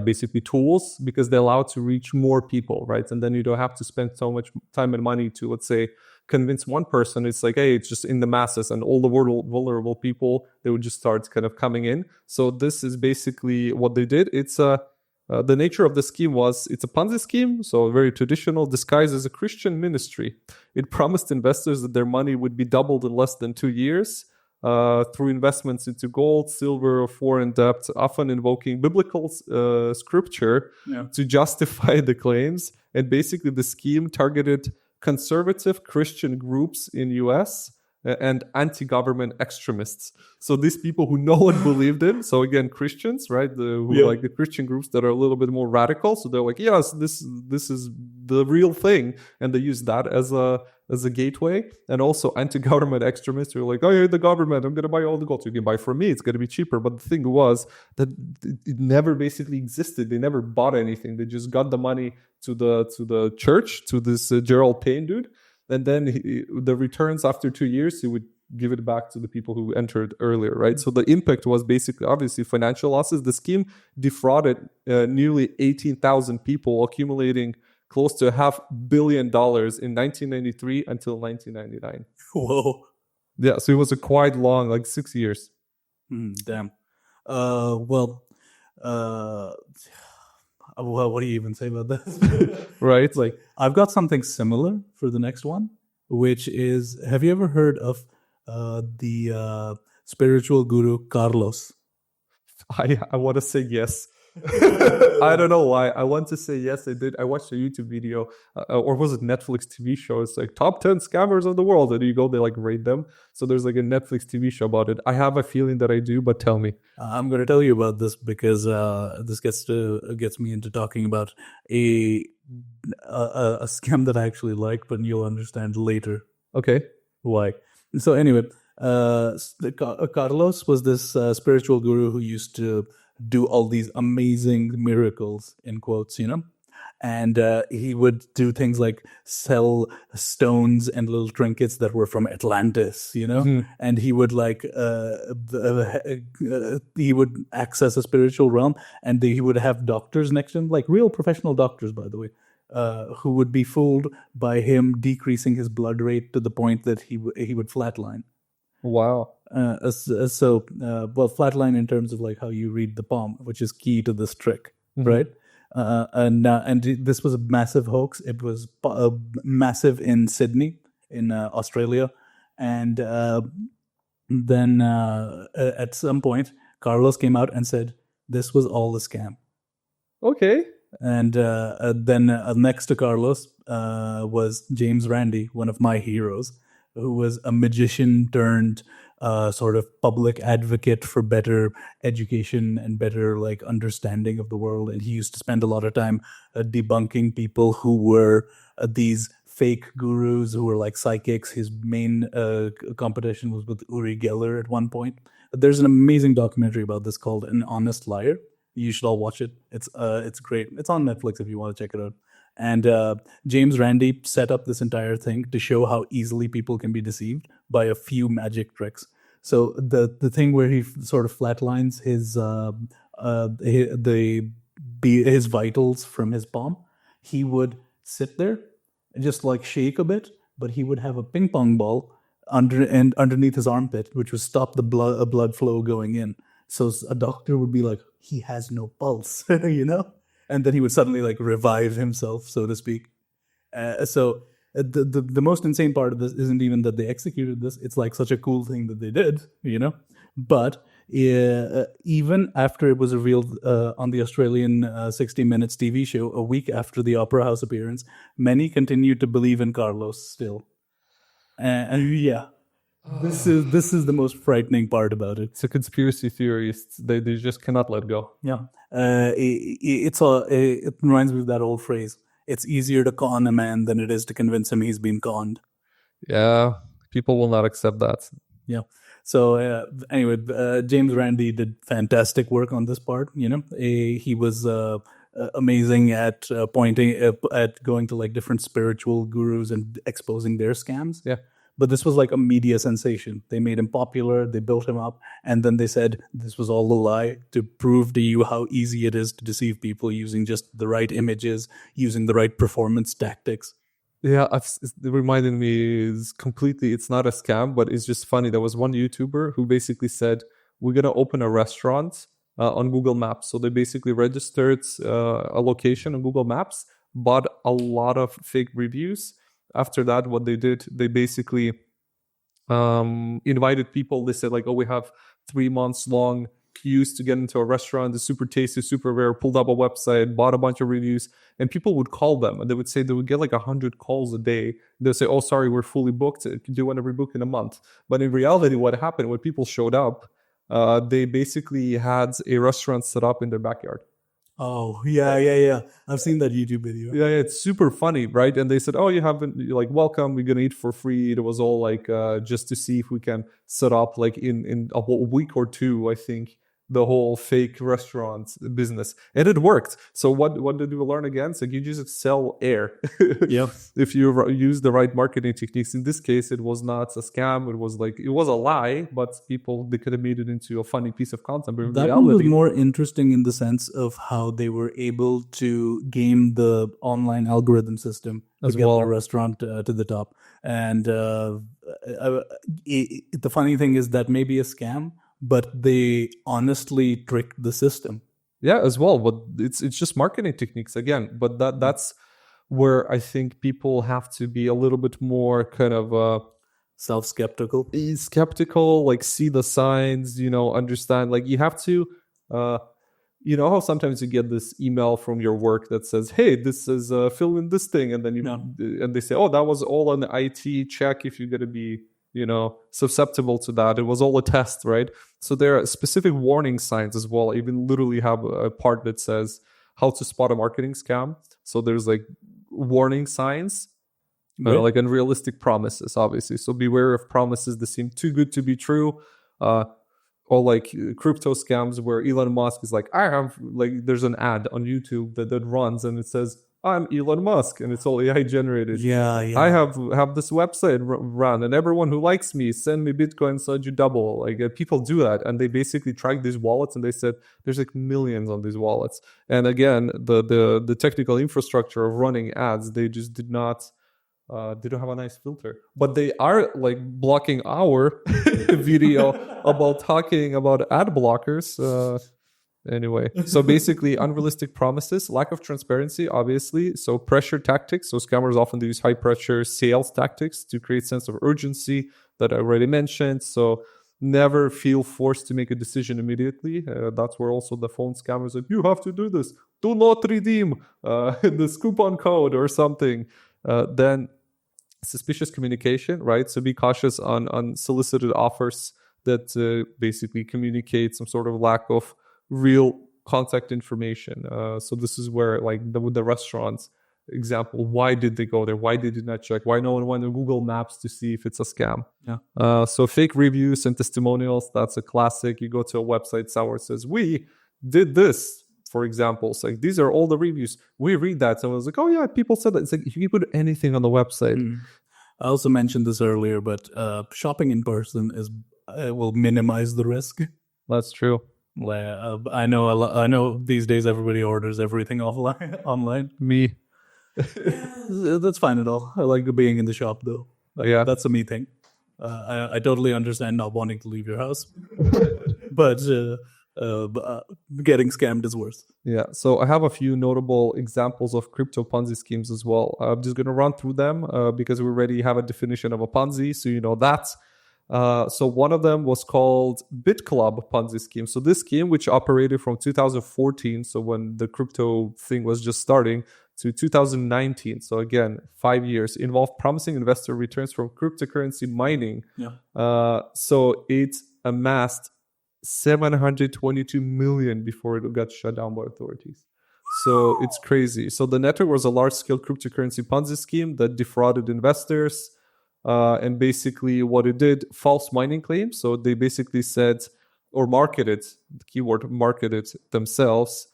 basically tools, because they allow to reach more people, right? And then you don't have to spend so much time and money to, let's say, convince one person. It's like, hey, it's just in the masses, and all the vulnerable people, they would just start kind of coming in. So this is basically what they did. It's the nature of the scheme was, it's a Ponzi scheme, so very traditional, disguised as a Christian ministry. It promised investors that their money would be doubled in less than 2 years. Through investments into gold, silver, or foreign debt, often invoking biblical scripture to justify the claims. And basically the scheme targeted conservative Christian groups in US and anti-government extremists. So these people who no one believed in. So again, Christians, right? Like the Christian groups that are a little bit more radical. So they're like, yes, this is the real thing, and they use that as a gateway. And also anti-government extremists who are like, oh, yeah, the government, I'm gonna buy all the gold. So you can buy from me, it's gonna be cheaper. But the thing was that it never basically existed. They never bought anything. They just got the money to the church, to this Gerald Payne dude. And then the returns after 2 years, he would give it back to the people who entered earlier, right? So the impact was basically, obviously, financial losses. The scheme defrauded nearly 18,000 people, accumulating close to $500 million in 1993 until 1999. Whoa. Yeah, so it was a quite long, like 6 years. Damn. What do you even say about this? Right. Like, I've got something similar for the next one, which is, have you ever heard of Spiritual guru Carlos. I want to say yes. I don't know why. I want to say yes. I did. I watched a YouTube video, or was it Netflix TV show? It's like top 10 scammers of the world, and you go, they like rate them. So there's like a Netflix TV show about it. I have a feeling that I do, but tell me. I'm going to tell you about this because this gets me into talking about a, a scam that I actually like, but you'll understand later Okay. why. So anyway, Carlos was this spiritual guru who used to do all these amazing miracles in quotes, and he would do things like sell stones and little trinkets that were from Atlantis, and he would he would access a spiritual realm, and he would have doctors next to him, like real professional doctors, by the way, who would be fooled by him decreasing his blood rate to the point that he would flatline. Wow. Flatline in terms of like how you read the palm, which is key to this trick, right? And this was a massive hoax. It was massive in Sydney, in Australia, and then at some point, Carlos came out and said this was all a scam. Okay. And then next to Carlos was James Randi, one of my heroes, who was a magician turned sort of public advocate for better education and better like understanding of the world. And he used to spend a lot of time debunking people who were these fake gurus who were like psychics. His main competition was with Uri Geller at one point. There's an amazing documentary about this called An Honest Liar. You should all watch it. It's great. It's on Netflix if you want to check it out. And James Randi set up this entire thing to show how easily people can be deceived by a few magic tricks. So the thing where he sort of flatlines his vitals from his palm, he would sit there and just like shake a bit, but he would have a ping pong ball underneath his armpit, which would stop the blood flow going in. So a doctor would be like, he has no pulse, And then he would suddenly like revive himself, so to speak. The most insane part of this isn't even that they executed this. It's like such a cool thing that they did, But even after it was revealed on the Australian 60 Minutes TV show, a week after the Opera House appearance, many continued to believe in Carlos still. This is the most frightening part about it. It's a conspiracy theorists. They just cannot let go. Yeah. It reminds me of that old phrase. It's easier to con a man than it is to convince him he's been conned. Yeah. People will not accept that. Yeah. So anyway, James Randi did fantastic work on this part. He was amazing at pointing at going to like different spiritual gurus and exposing their scams. Yeah. But this was like a media sensation. They made him popular, they built him up, and then they said this was all a lie to prove to you how easy it is to deceive people using just the right images, using the right performance tactics. Yeah, it reminded me it's not a scam, but it's just funny. There was one YouTuber who basically said, we're going to open a restaurant on Google Maps. So they basically registered a location on Google Maps, bought a lot of fake reviews. After that, what they did, they basically invited people. They said like, oh, we have 3 months long queues to get into a restaurant. It's super tasty, super rare. Pulled up a website, bought a bunch of reviews, and people would call them. And they would say they would get like 100 calls a day. They'll say, oh, sorry, we're fully booked. Do you want to rebook in a month? But in reality, what happened when people showed up, they basically had a restaurant set up in their backyard. Oh, yeah. I've seen that YouTube video. Yeah, it's super funny, right? And they said, oh, you're like, welcome, we're going to eat for free. It was all like just to see if we can set up like in a whole week or two, I think, the whole fake restaurant business. And it worked. So what did we learn again? So you just sell air. Yeah. If you use the right marketing techniques. In this case, it was not a scam. It was a lie, but they could have made it into a funny piece of content. But that one was more interesting in the sense of how they were able to game the online algorithm system to get the restaurant to the top. And the funny thing is that may be a scam, but they honestly tricked the system. Yeah, as well. But it's just marketing techniques again. But that's where I think people have to be a little bit more kind of Self-skeptical. Be skeptical, like see the signs, understand. Like you have to, you know how sometimes you get this email from your work that says, "Hey, this is filling this thing," and then and they say, "Oh, that was all an IT check. If you're gonna be, susceptible to that, it was all a test, right?" So there are specific warning signs as well. I even literally have a part that says how to spot a marketing scam. So there's like warning signs. Like unrealistic promises, obviously. So beware of promises that seem too good to be true. Or like crypto scams where Elon Musk is like, there's an ad on YouTube that runs and it says, "I'm Elon Musk," and it's all AI generated. Yeah. I have this website run, and everyone who likes me, send me Bitcoin so you double. Like people do that, and they basically track these wallets, and they said there's like millions on these wallets. And again, the technical infrastructure of running ads, they just did not. They don't have a nice filter, but they are like blocking our video about talking about ad blockers. Anyway, so basically unrealistic promises, lack of transparency, obviously. So pressure tactics. So scammers often use high pressure sales tactics to create sense of urgency that I already mentioned. So never feel forced to make a decision immediately. That's where also the phone scammers like, you have to do this. Do not redeem this coupon code or something. Then suspicious communication, right? So be cautious on unsolicited offers that basically communicate some sort of lack of real contact information. So this is where, like with the restaurants example, why did they go there? Why did they not check? Why no one went to Google Maps to see if it's a scam? Yeah. So fake reviews and testimonials, that's a classic. You go to a website, someone says, "We did this." For example, it's like, these are all the reviews. We read that. Someone was like, "Oh yeah, people said that." It's like, if you put anything on the website. I also mentioned this earlier, but shopping in person will minimize the risk. That's true. I know these days everybody orders everything online. Me. That's fine at all. I like being in the shop though. Yeah, that's a me thing. I totally understand not wanting to leave your house, but getting scammed is worse. Yeah, so I have a few notable examples of crypto Ponzi schemes as well. I'm just going to run through them because we already have a definition of a Ponzi, so you know that. So one of them was called BitClub Ponzi scheme. So this scheme, which operated from 2014, so when the crypto thing was just starting, to 2019. So again, 5 years, involved promising investor returns from cryptocurrency mining. Yeah. So it amassed 722 million before it got shut down by authorities. So it's crazy. So the network was a large-scale cryptocurrency Ponzi scheme that defrauded investors. And basically what it did, false mining claims. So they basically said, or marketed, the keyword marketed themselves,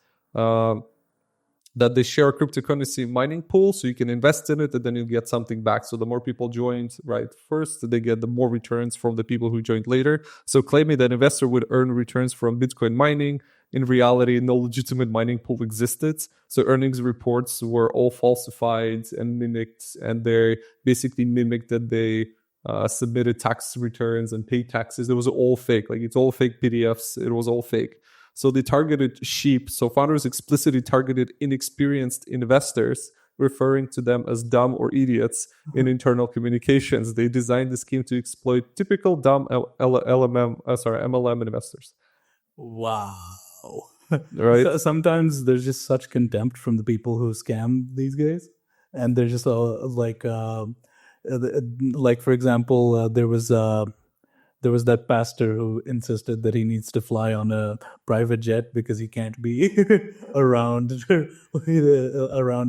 that they share a cryptocurrency mining pool, so you can invest in it and then you get something back. So the more people joined right first, they get the more returns from the people who joined later. So claiming that investor would earn returns from Bitcoin mining, in reality, no legitimate mining pool existed. So earnings reports were all falsified and mimicked, and they basically mimicked that they submitted tax returns and paid taxes. It was all fake. Like, it's all fake PDFs. It was all fake. So they targeted sheep. So founders explicitly targeted inexperienced investors, referring to them as dumb or idiots in internal communications. They designed the scheme to exploit typical dumb MLM investors. Wow. Right. Sometimes there's just such contempt from the people who scam these guys, and they're just like for example, there was that pastor who insisted that he needs to fly on a private jet because he can't be around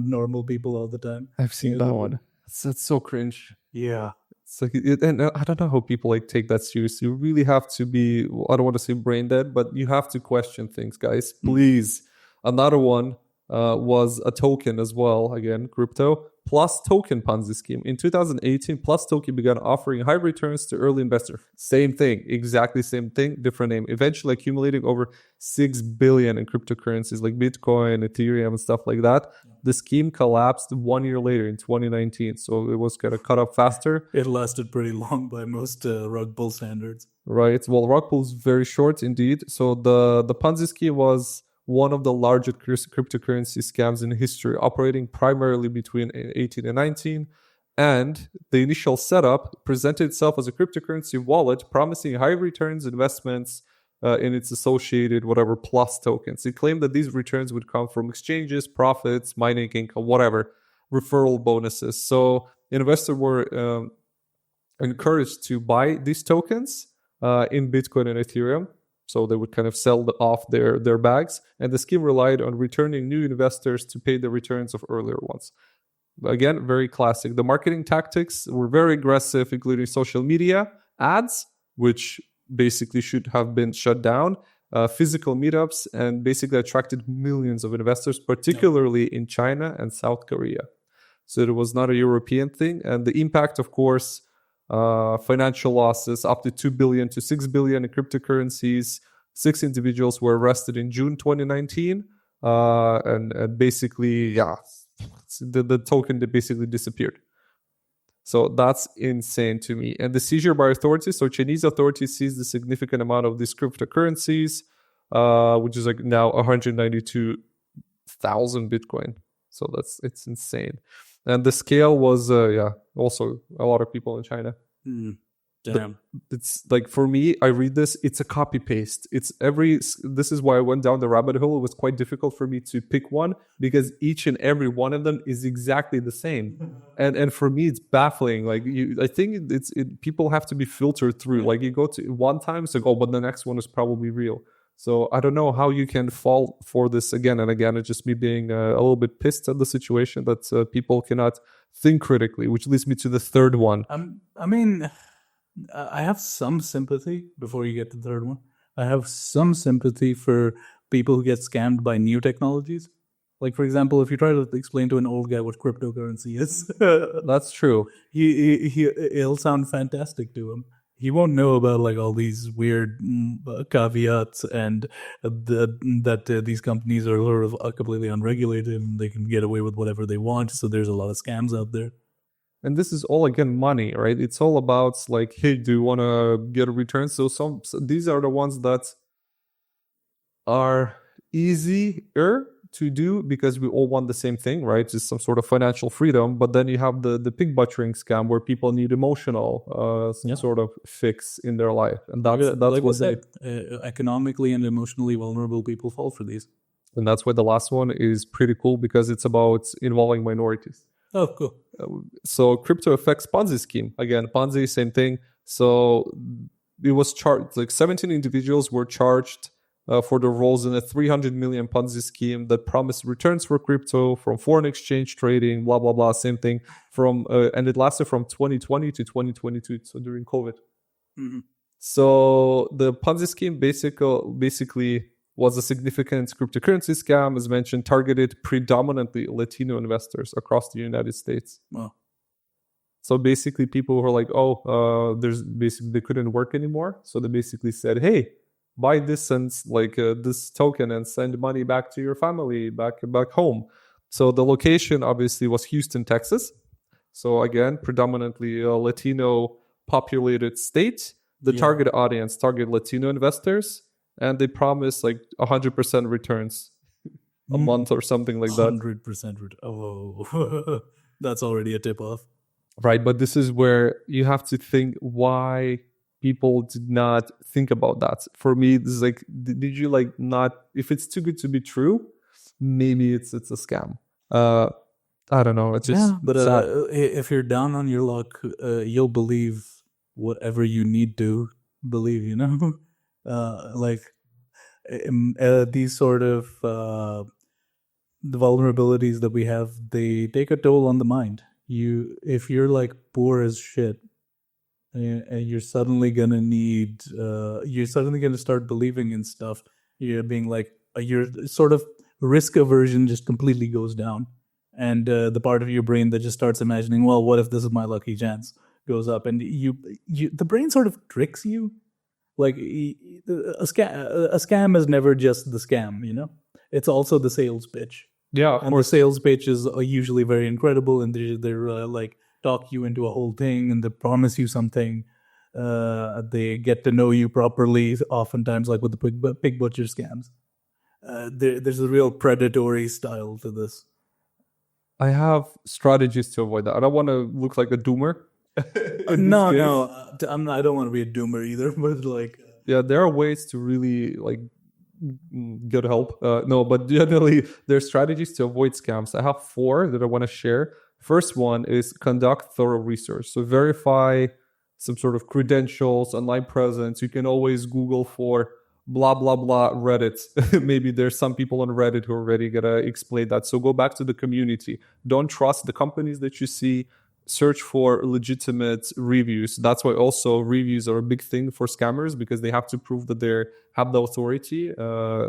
normal people all the time. I've seen that one. That's so cringe. Yeah. It's like, and I don't know how people like take that seriously. You really have to be, I don't want to say brain dead, but you have to question things, guys. Please. Another one was a token as well. Again, crypto. Plus Token Ponzi scheme. In 2018, Plus Token began offering high returns to early investors. Same thing, exactly same thing, different name. Eventually accumulating over 6 billion in cryptocurrencies like Bitcoin, Ethereum, and stuff like that. The scheme collapsed 1 year later in 2019, so it was kind of cut up faster. It lasted pretty long by most rug pull standards. Right. Well, rug pull is very short indeed. So the Ponzi scheme was one of the largest cryptocurrency scams in history, operating primarily between 18 and 19. And the initial setup presented itself as a cryptocurrency wallet promising high returns investments in its associated whatever plus tokens. It claimed that these returns would come from exchanges, profits, mining income, whatever, referral bonuses. So investors were encouraged to buy these tokens in Bitcoin and Ethereum. So they would kind of sell off their bags. And the scheme relied on returning new investors to pay the returns of earlier ones. Again, very classic. The marketing tactics were very aggressive, including social media, ads, which basically should have been shut down, physical meetups, and basically attracted millions of investors, particularly in China and South Korea. So it was not a European thing. And the impact, of course, financial losses up to 2 billion to 6 billion in cryptocurrencies. 6 individuals were arrested in June 2019. And basically, yeah, the token that basically disappeared. So that's insane to me. And the seizure by authorities, so Chinese authorities seized a significant amount of these cryptocurrencies, which is like now 192,000 Bitcoin. So it's insane. And the scale was, also a lot of people in China. Damn. It's like, for me, I read this, it's a copy paste. This is why I went down the rabbit hole. It was quite difficult for me to pick one because each and every one of them is exactly the same. And for me, it's baffling. Like I think people have to be filtered through. Like you go to one time, it's like, oh, but the next one is probably real. So I don't know how you can fall for this again and again. It's just me being a little bit pissed at the situation that people cannot think critically, which leads me to the third one. I have some sympathy before you get to the third one. I have some sympathy for people who get scammed by new technologies. Like, for example, if you try to explain to an old guy what cryptocurrency is, that's true. It'll sound fantastic to him. He won't know about like all these weird caveats and that these companies are sort of completely unregulated and they can get away with whatever they want. So there's a lot of scams out there. And this is all, again, money, right? It's all about like, hey, do you want to get a return? So these are the ones that are easier to do because we all want the same thing, right? Just some sort of financial freedom. But then you have the pig butchering scam where people need emotional sort of fix in their life. And that's like what economically and emotionally vulnerable people fall for these. And that's why the last one is pretty cool because it's about involving minorities. Oh, cool. So crypto FX Ponzi scheme. Again, Ponzi, same thing. So it was charged, like 17 individuals were charged for their roles in a 300 million Ponzi scheme that promised returns for crypto from foreign exchange trading, blah, blah, blah, same thing. And it lasted from 2020 to 2022, so during COVID. Mm-hmm. So the Ponzi scheme basically was a significant cryptocurrency scam, as mentioned, targeted predominantly Latino investors across the United States. Wow. So basically people who are like, they couldn't work anymore. So they basically said, hey, buy this and this token and send money back to your family, back home. So the location obviously was Houston, Texas. So again, predominantly a Latino populated state. The target audience, target Latino investors. And they promise like 100% returns a month or something like that. 100%. Oh, that's already a tip off. Right. But this is where you have to think why people did not think about that. For me, this is like, did you like not, if it's too good to be true, maybe it's a scam. I don't know. It's just but if you're down on your luck, you'll believe whatever you need to believe, you know? These sort of the vulnerabilities that we have, they take a toll on the mind. If you're like poor as shit, and you're suddenly gonna start believing in stuff. You're being like your sort of risk aversion just completely goes down, and the part of your brain that just starts imagining, well, what if this is my lucky chance, goes up, and the brain sort of tricks you. Like a scam is never just the scam, you know. It's also the sales pitch. Yeah, and the sales pitches are usually very incredible, and they're like talk you into a whole thing, and they promise you something. They get to know you properly. Oftentimes, like with the pig butcher scams, there's a real predatory style to this. I have strategies to avoid that. I don't want to look like a doomer in this No, case. no, I don't want to be a doomer either, but like, Yeah, there are ways to really like get help. No, but generally, there are strategies to avoid scams. I have 4 that I want to share. First one is conduct thorough research. So verify some sort of credentials, online presence. You can always Google for blah blah blah Reddit. Maybe there's some people on Reddit who are already gonna explain that. So go back to the community. Don't trust the companies that you see. Search for legitimate reviews. That's why also reviews are a big thing for scammers, because they have to prove that they have the authority.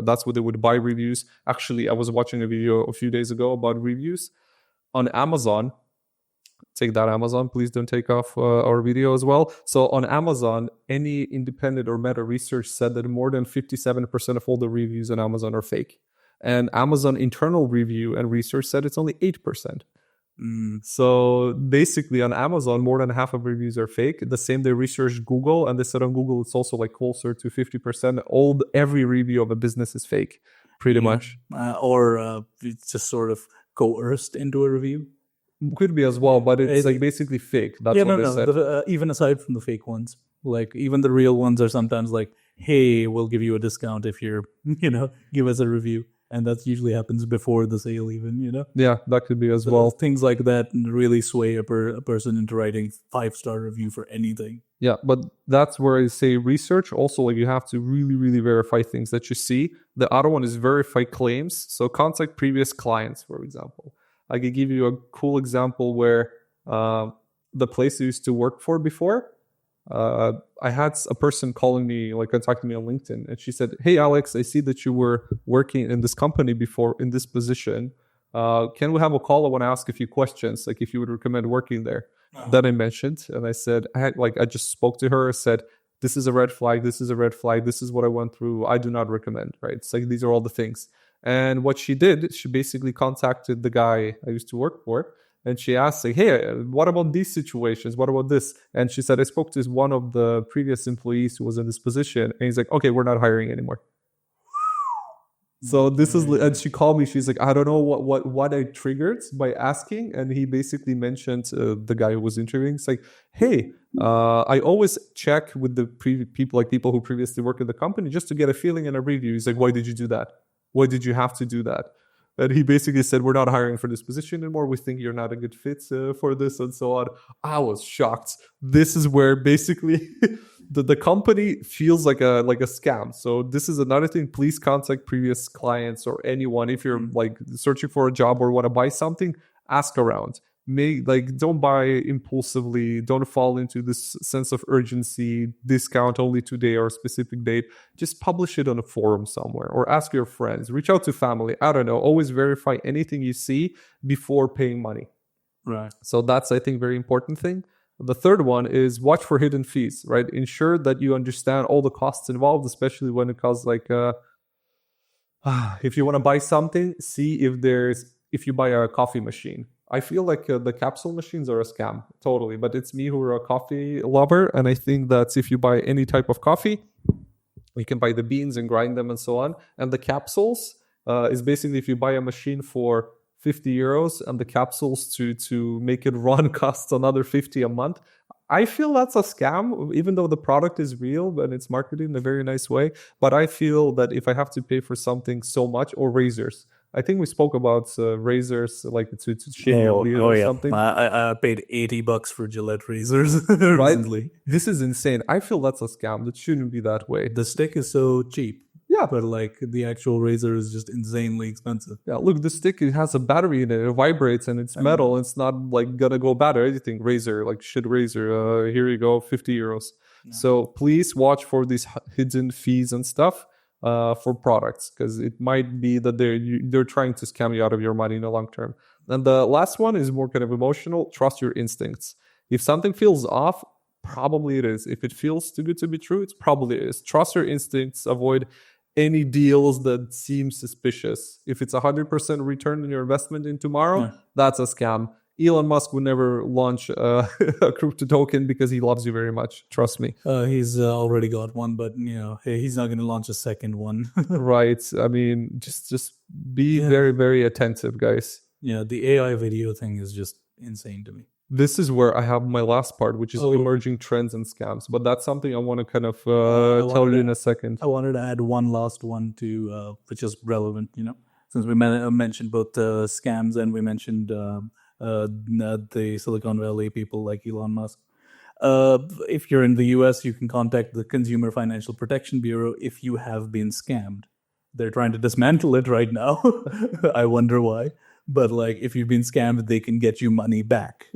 That's what they would buy reviews. Actually, I was watching a video a few days ago about reviews on Amazon. Take that, Amazon. Please don't take off our video as well. So on Amazon, any independent or meta research said that more than 57% of all the reviews on Amazon are fake. And Amazon internal review and research said it's only 8%. So basically on Amazon, more than half of reviews are fake. The same, they researched Google, and they said on Google it's also like closer to 50%. Every review of a business is fake, pretty much. Or it's just sort of coerced into a review. Could be as well, but it's like basically fake. That's what they said. Even aside from the fake ones, like even the real ones are sometimes like, hey, we'll give you a discount if you're, give us a review. And that usually happens before the sale even, Yeah, that could be as well. Things like that really sway a person into writing 5-star review for anything. Yeah, but that's where I say research. Also, like you have to really, really verify things that you see. The other one is verify claims. So contact previous clients, for example. I could give you a cool example where the place I used to work for before, I had a person calling me, like contacting me on LinkedIn, and she said, "Hey, Alex, I see that you were working in this company before in this position. Can we have a call? I want to ask a few questions, like if you would recommend working there." That I mentioned, and I said, I just spoke to her, said, "This is a red flag. This is a red flag. This is what I went through. I do not recommend." Right? It's like these are all the things. And what she did, she basically contacted the guy I used to work for. And she asked, like, "Hey, what about these situations? What about this?" And she said, "I spoke to one of the previous employees who was in this position." And he's like, "Okay, we're not hiring anymore." So this is, and she called me. She's like, "I don't know what I triggered by asking." And he basically mentioned the guy who was interviewing. It's like, "Hey, I always check with the people who previously worked at the company just to get a feeling and a review." He's like, "Why did you do that? Why did you have to do that?" And he basically said, "We're not hiring for this position anymore. We think you're not a good fit for this," and so on. I was shocked. This is where basically the company feels like a scam. So this is another thing. Please contact previous clients or anyone if you're like searching for a job or want to buy something. Ask around. Don't buy impulsively. Don't fall into this sense of urgency, discount only today or a specific date. Just publish it on a forum somewhere or ask your friends, reach out to family. I don't know. Always verify anything you see before paying money. Right. So that's, I think, very important thing. The third one is watch for hidden fees, right? Ensure that you understand all the costs involved, especially when it comes like if you want to buy something, see if you buy a coffee machine. I feel like the capsule machines are a scam, totally. But it's me who are a coffee lover. And I think that if you buy any type of coffee, you can buy the beans and grind them and so on. And the capsules is basically if you buy a machine for 50 euros and the capsules to make it run costs another 50 a month. I feel that's a scam, even though the product is real and it's marketed in a very nice way. But I feel that if I have to pay for something so much, or razors, I think we spoke about razors, like to shave your beard or something. I paid $80 for Gillette razors recently. Right? This is insane. I feel that's a scam. That shouldn't be that way. The stick is so cheap. Yeah, but like the actual razor is just insanely expensive. Yeah, look, the stick, it has a battery in it. It vibrates and it's metal. It's not like gonna go bad or anything. Razor, like shit razor. Here you go, 50 euros. No. So please watch for these hidden fees and stuff for products, because it might be that they're trying to scam you out of your money in the long term. And the last one is more kind of emotional. Trust your instincts. If something feels off, probably it is. If it feels too good to be true, it probably is. Trust your instincts. Avoid any deals that seem suspicious. If it's 100% return on your investment in tomorrow, that's a scam. Elon Musk would never launch a crypto token because he loves you very much. Trust me. He's already got one, but he's not going to launch a second one. Right. I mean, just be very, very attentive, guys. Yeah, the AI video thing is just insane to me. This is where I have my last part, which is Oh. emerging trends and scams. But that's something I want to kind of tell you in a second. I wanted to add one last one to which is relevant, since we mentioned both scams and we mentioned the Silicon Valley people like Elon Musk. If you're in the US, you can contact the Consumer Financial Protection Bureau if you have been scammed. They're trying to dismantle it right now. I wonder why. But like, if you've been scammed, they can get you money back.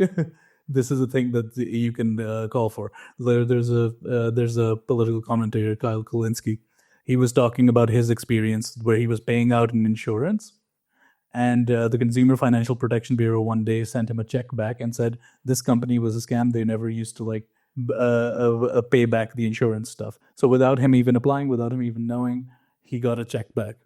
This is a thing that you can call for. There's a political commentator, Kyle Kulinski. He was talking about his experience where he was paying out an insurance, and the Consumer Financial Protection Bureau one day sent him a check back and said this company was a scam. They never used to pay back the insurance stuff. So without him even applying, without him even knowing, he got a check back.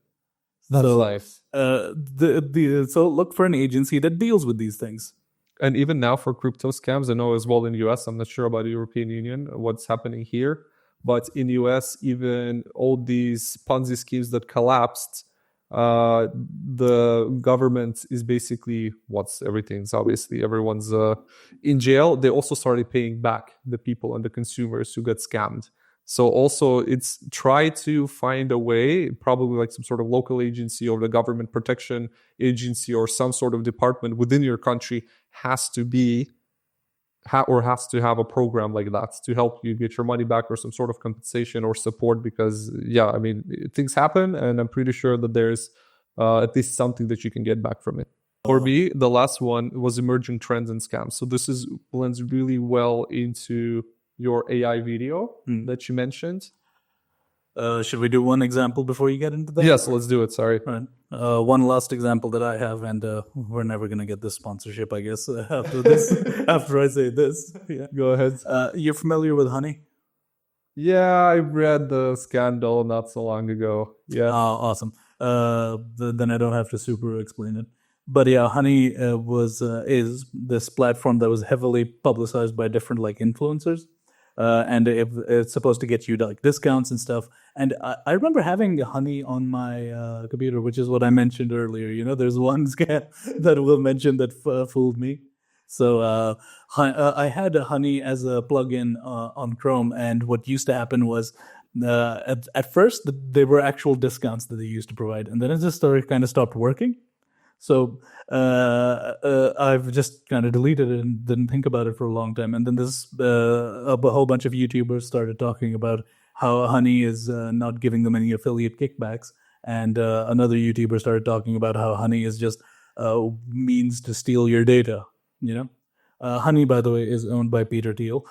That's nice. So look for an agency that deals with these things. And even now for crypto scams, I know as well in the US, I'm not sure about the European Union, what's happening here. But in the US, even all these Ponzi schemes that collapsed, the government is basically everything's obviously everyone's in jail. They also started paying back the people and the consumers who got scammed. So also it's try to find a way, probably like some sort of local agency or the government protection agency or some sort of department within your country has to have a program like that to help you get your money back or some sort of compensation or support, because things happen, and I'm pretty sure that there's at least something that you can get back from it. For me, the last one was emerging trends and scams. So this blends really well into your AI video that you mentioned. Should we do one example before you get into that? Yes, let's do it. Sorry. Right. One last example that I have, and we're never going to get this sponsorship, I guess, after this. After I say this. Yeah. Go ahead. You're familiar with honey? Yeah, I read the scandal not so long ago. Yeah. Oh, awesome. Then I don't have to super explain it. But yeah, honey is this platform that was heavily publicized by different like influencers. And it's supposed to get you like discounts and stuff. And I remember having honey on my computer, which is what I mentioned earlier. There's one scam that will mention that fooled me. So I had honey as a plugin on Chrome, and what used to happen was at first there were actual discounts that they used to provide, and then it just kind of stopped working. So I've just kind of deleted it and didn't think about it for a long time. And then a whole bunch of YouTubers started talking about how honey is not giving them any affiliate kickbacks. And another YouTuber started talking about how honey is just means to steal your data. Honey, by the way, is owned by Peter Thiel,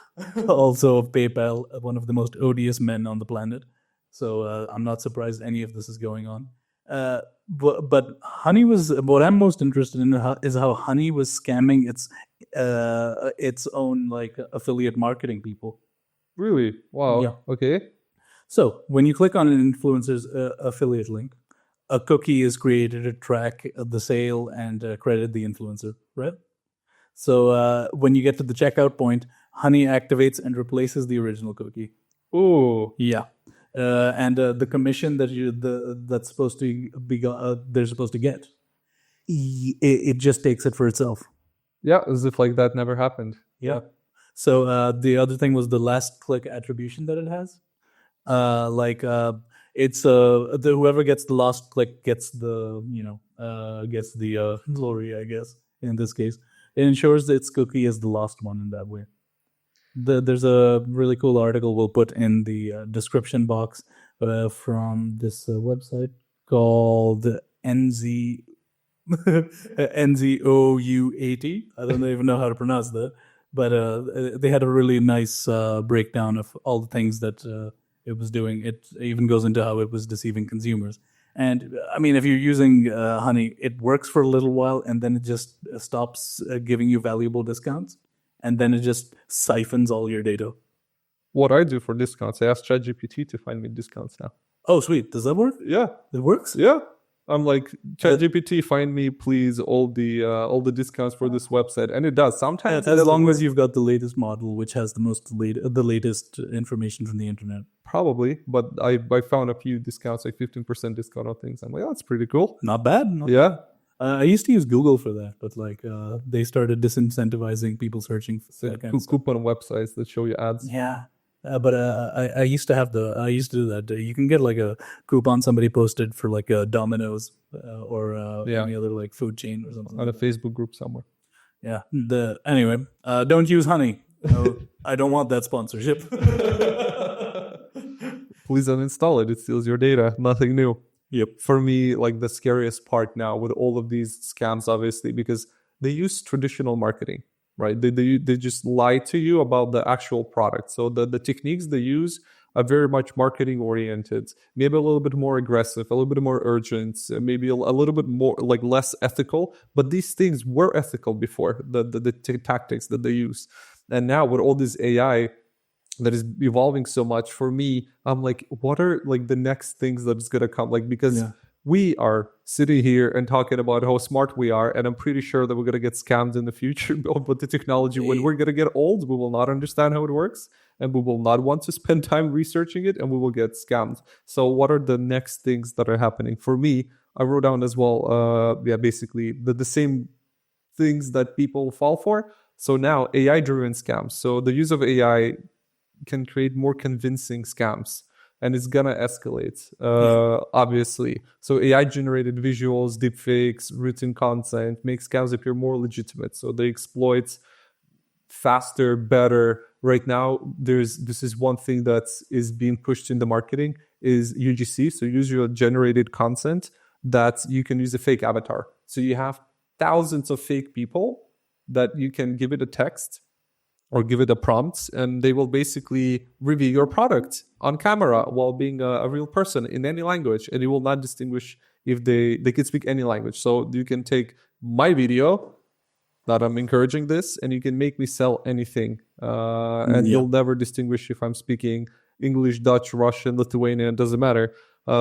also of PayPal, one of the most odious men on the planet. So I'm not surprised any of this is going on. But honey was what I'm most interested in is how honey was scamming its own like affiliate marketing people. Really? Wow. Yeah. Okay. So when you click on an influencer's affiliate link, a cookie is created to track the sale and credit the influencer, right? So when you get to the checkout point, honey activates and replaces the original cookie. Oh, yeah. And the commission that's supposed to be they're supposed to get, it just takes it for itself. Yeah, as if like that never happened. Yeah. So the other thing was the last click attribution that it has. It's whoever gets the last click gets the glory, I guess. In this case, it ensures that its cookie is the last one in that way. There's a really cool article we'll put in the description box from this website called NZOUAT. I don't even know how to pronounce that, but they had a really nice breakdown of all the things that it was doing. It even goes into how it was deceiving consumers. And I mean, if you're using honey, it works for a little while, and then it just stops giving you valuable discounts. And then it just siphons all your data. What I do for discounts, I ask ChatGPT to find me discounts now. Oh, sweet. Does that work? Yeah. It works? Yeah. I'm like, ChatGPT, find me, please, all the discounts for this website. And it does. Sometimes as long as you've got the latest model, which has the latest information from the internet. Probably. But I found a few discounts, like 15% discount on things. I'm like, oh, that's pretty cool. Not bad. Yeah. I used to use Google for that, but like they started disincentivizing people searching for So that kind of stuff. coupon websites that show you ads. Yeah. But I used to I used to do that. You can get like a coupon somebody posted for like a Domino's or Yeah. any other like food chain or something. On a Like that. Facebook group somewhere. Yeah. Anyway, don't use honey. I don't want that sponsorship. Please uninstall it. It steals your data. Nothing new. Yep. For me, like the scariest part now with all of these scams, obviously, because they use traditional marketing, right? They just lie to you about the actual product. So the techniques they use are very much marketing oriented, maybe a little bit more aggressive, a little bit more urgent, maybe a little bit more like less ethical. But these things were ethical before, the tactics that they use. And now with all this AI that is evolving so much, for me, I'm like, what are like the next things that is going to come? Like, because we are sitting here and talking about how smart we are, and I'm pretty sure that we're going to get scammed in the future with the technology. When we're going to get old, we will not understand how it works, and we will not want to spend time researching it, and we will get scammed. So what are the next things that are happening? For me, I wrote down as well, basically the same things that people fall for. So now AI driven scams. So the use of AI can create more convincing scams, and it's gonna escalate, obviously. So AI generated visuals, deepfakes, written content make scams appear more legitimate. So they exploit faster, better. Right now, this is one thing that is being pushed in the marketing is UGC, so user generated content, that you can use a fake avatar. So you have thousands of fake people that you can give it a text or give it a prompt, and they will basically review your product on camera while being a real person in any language, and it will not distinguish if they can speak any language. So you can take my video that I'm encouraging this, and you can make me sell anything, and you'll never distinguish if I'm speaking English, Dutch, Russian, Lithuanian. It doesn't matter.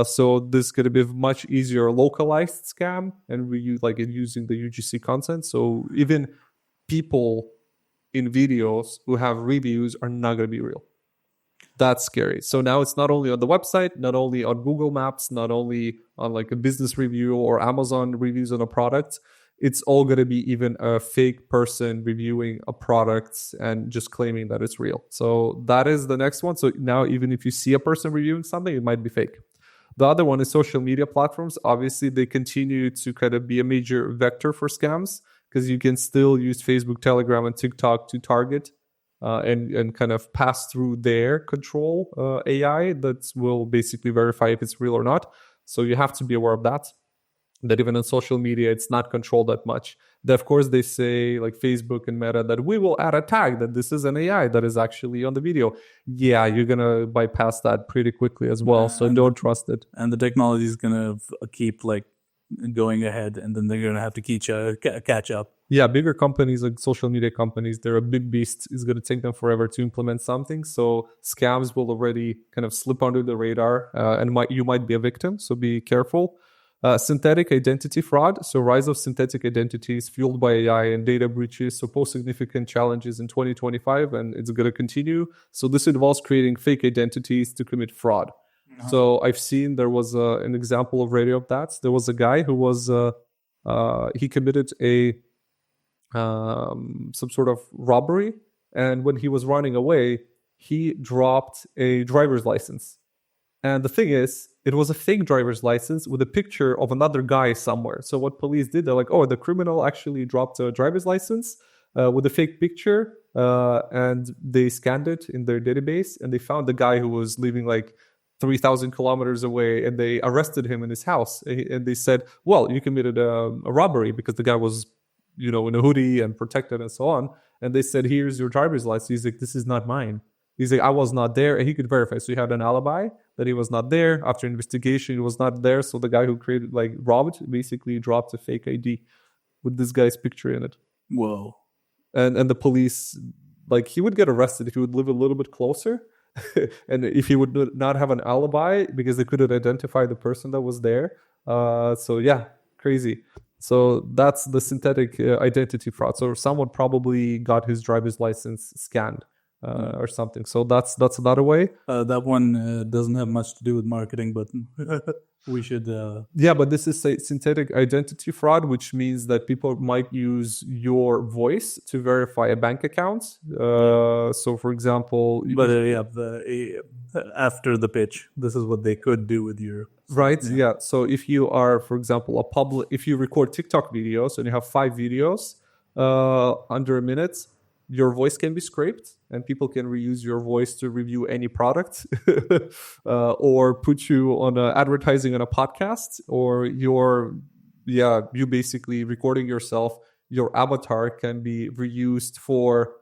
So this is going to be a much easier localized scam, and we use like using the UGC content. So even people in videos who have reviews are not going to be real. That's scary. So now it's not only on the website, not only on Google Maps, not only on like a business review or Amazon reviews on a product. It's all going to be even a fake person reviewing a product and just claiming that it's real. So that is the next one. So now even if you see a person reviewing something, it might be fake. The other one is social media platforms. Obviously, they continue to kind of be a major vector for scams, because you can still use Facebook, Telegram, and TikTok to target and kind of pass through their control AI that will basically verify if it's real or not. So you have to be aware of that even on social media, it's not controlled that much. Of course, they say, like Facebook and Meta, that we will add a tag that this is an AI that is actually on the video. Yeah, you're going to bypass that pretty quickly as well. So don't trust it. And the technology is going to keep like going ahead, and then they're going to have to catch up. Yeah, bigger companies like social media companies, they're a big beast. It's going to take them forever to implement something. So scams will already kind of slip under the radar, and you might be a victim. So be careful. Synthetic identity fraud. So rise of synthetic identities fueled by AI and data breaches. So pose significant challenges in 2025, and it's going to continue. So this involves creating fake identities to commit fraud. So I've seen there was an example already of that. There was a guy who was he committed a some sort of robbery, and when he was running away, he dropped a driver's license. And the thing is, it was a fake driver's license with a picture of another guy somewhere. So what police did, they're like, oh, the criminal actually dropped a driver's license with a fake picture, and they scanned it in their database, and they found the guy who was living like 3,000 kilometers away, and they arrested him in his house. And they said, well, you committed a robbery, because the guy was, in a hoodie and protected and so on. And they said, here's your driver's license. He's like, this is not mine. He's like, I was not there. And he could verify. So he had an alibi that he was not there. After investigation, he was not there. So the guy who robbed, basically dropped a fake ID with this guy's picture in it. Whoa. And the police, like, he would get arrested if he would live a little bit closer. And if he would not have an alibi, because they couldn't identify the person that was there. So yeah, crazy. So that's the synthetic identity fraud. So someone probably got his driver's license scanned. or something. So that's another way. That one doesn't have much to do with marketing, but we should. Yeah, but this is a synthetic identity fraud, which means that people might use your voice to verify a bank account. So, for example, But after the pitch, this is what they could do with your. right? Yeah. So if you are, for example, if you record TikTok videos and you have 5 videos under a minute, your voice can be scraped and people can reuse your voice to review any product or put you on advertising on a podcast, or you basically recording yourself. Your avatar can be reused for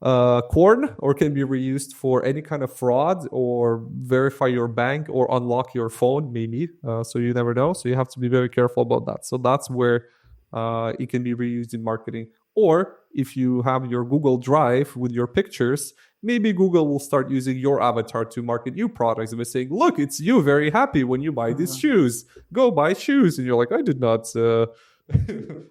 corn, or can be reused for any kind of fraud or verify your bank or unlock your phone, maybe. So you never know. So you have to be very careful about that. So that's where it can be reused in marketing. Or if you have your Google Drive with your pictures, maybe Google will start using your avatar to market you products by saying, look, it's you very happy when you buy these shoes. Go buy shoes. And you're like, I did not.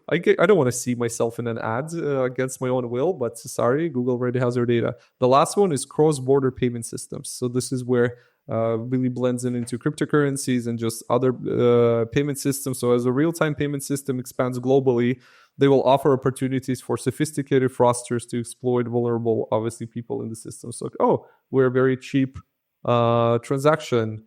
I don't want to see myself in an ad against my own will, but sorry, Google already has your data. The last one is cross-border payment systems. So this is where really blends into cryptocurrencies and just other payment systems. So as a real-time payment system expands globally, they will offer opportunities for sophisticated fraudsters to exploit vulnerable, obviously, people in the system. So, we're a very cheap transaction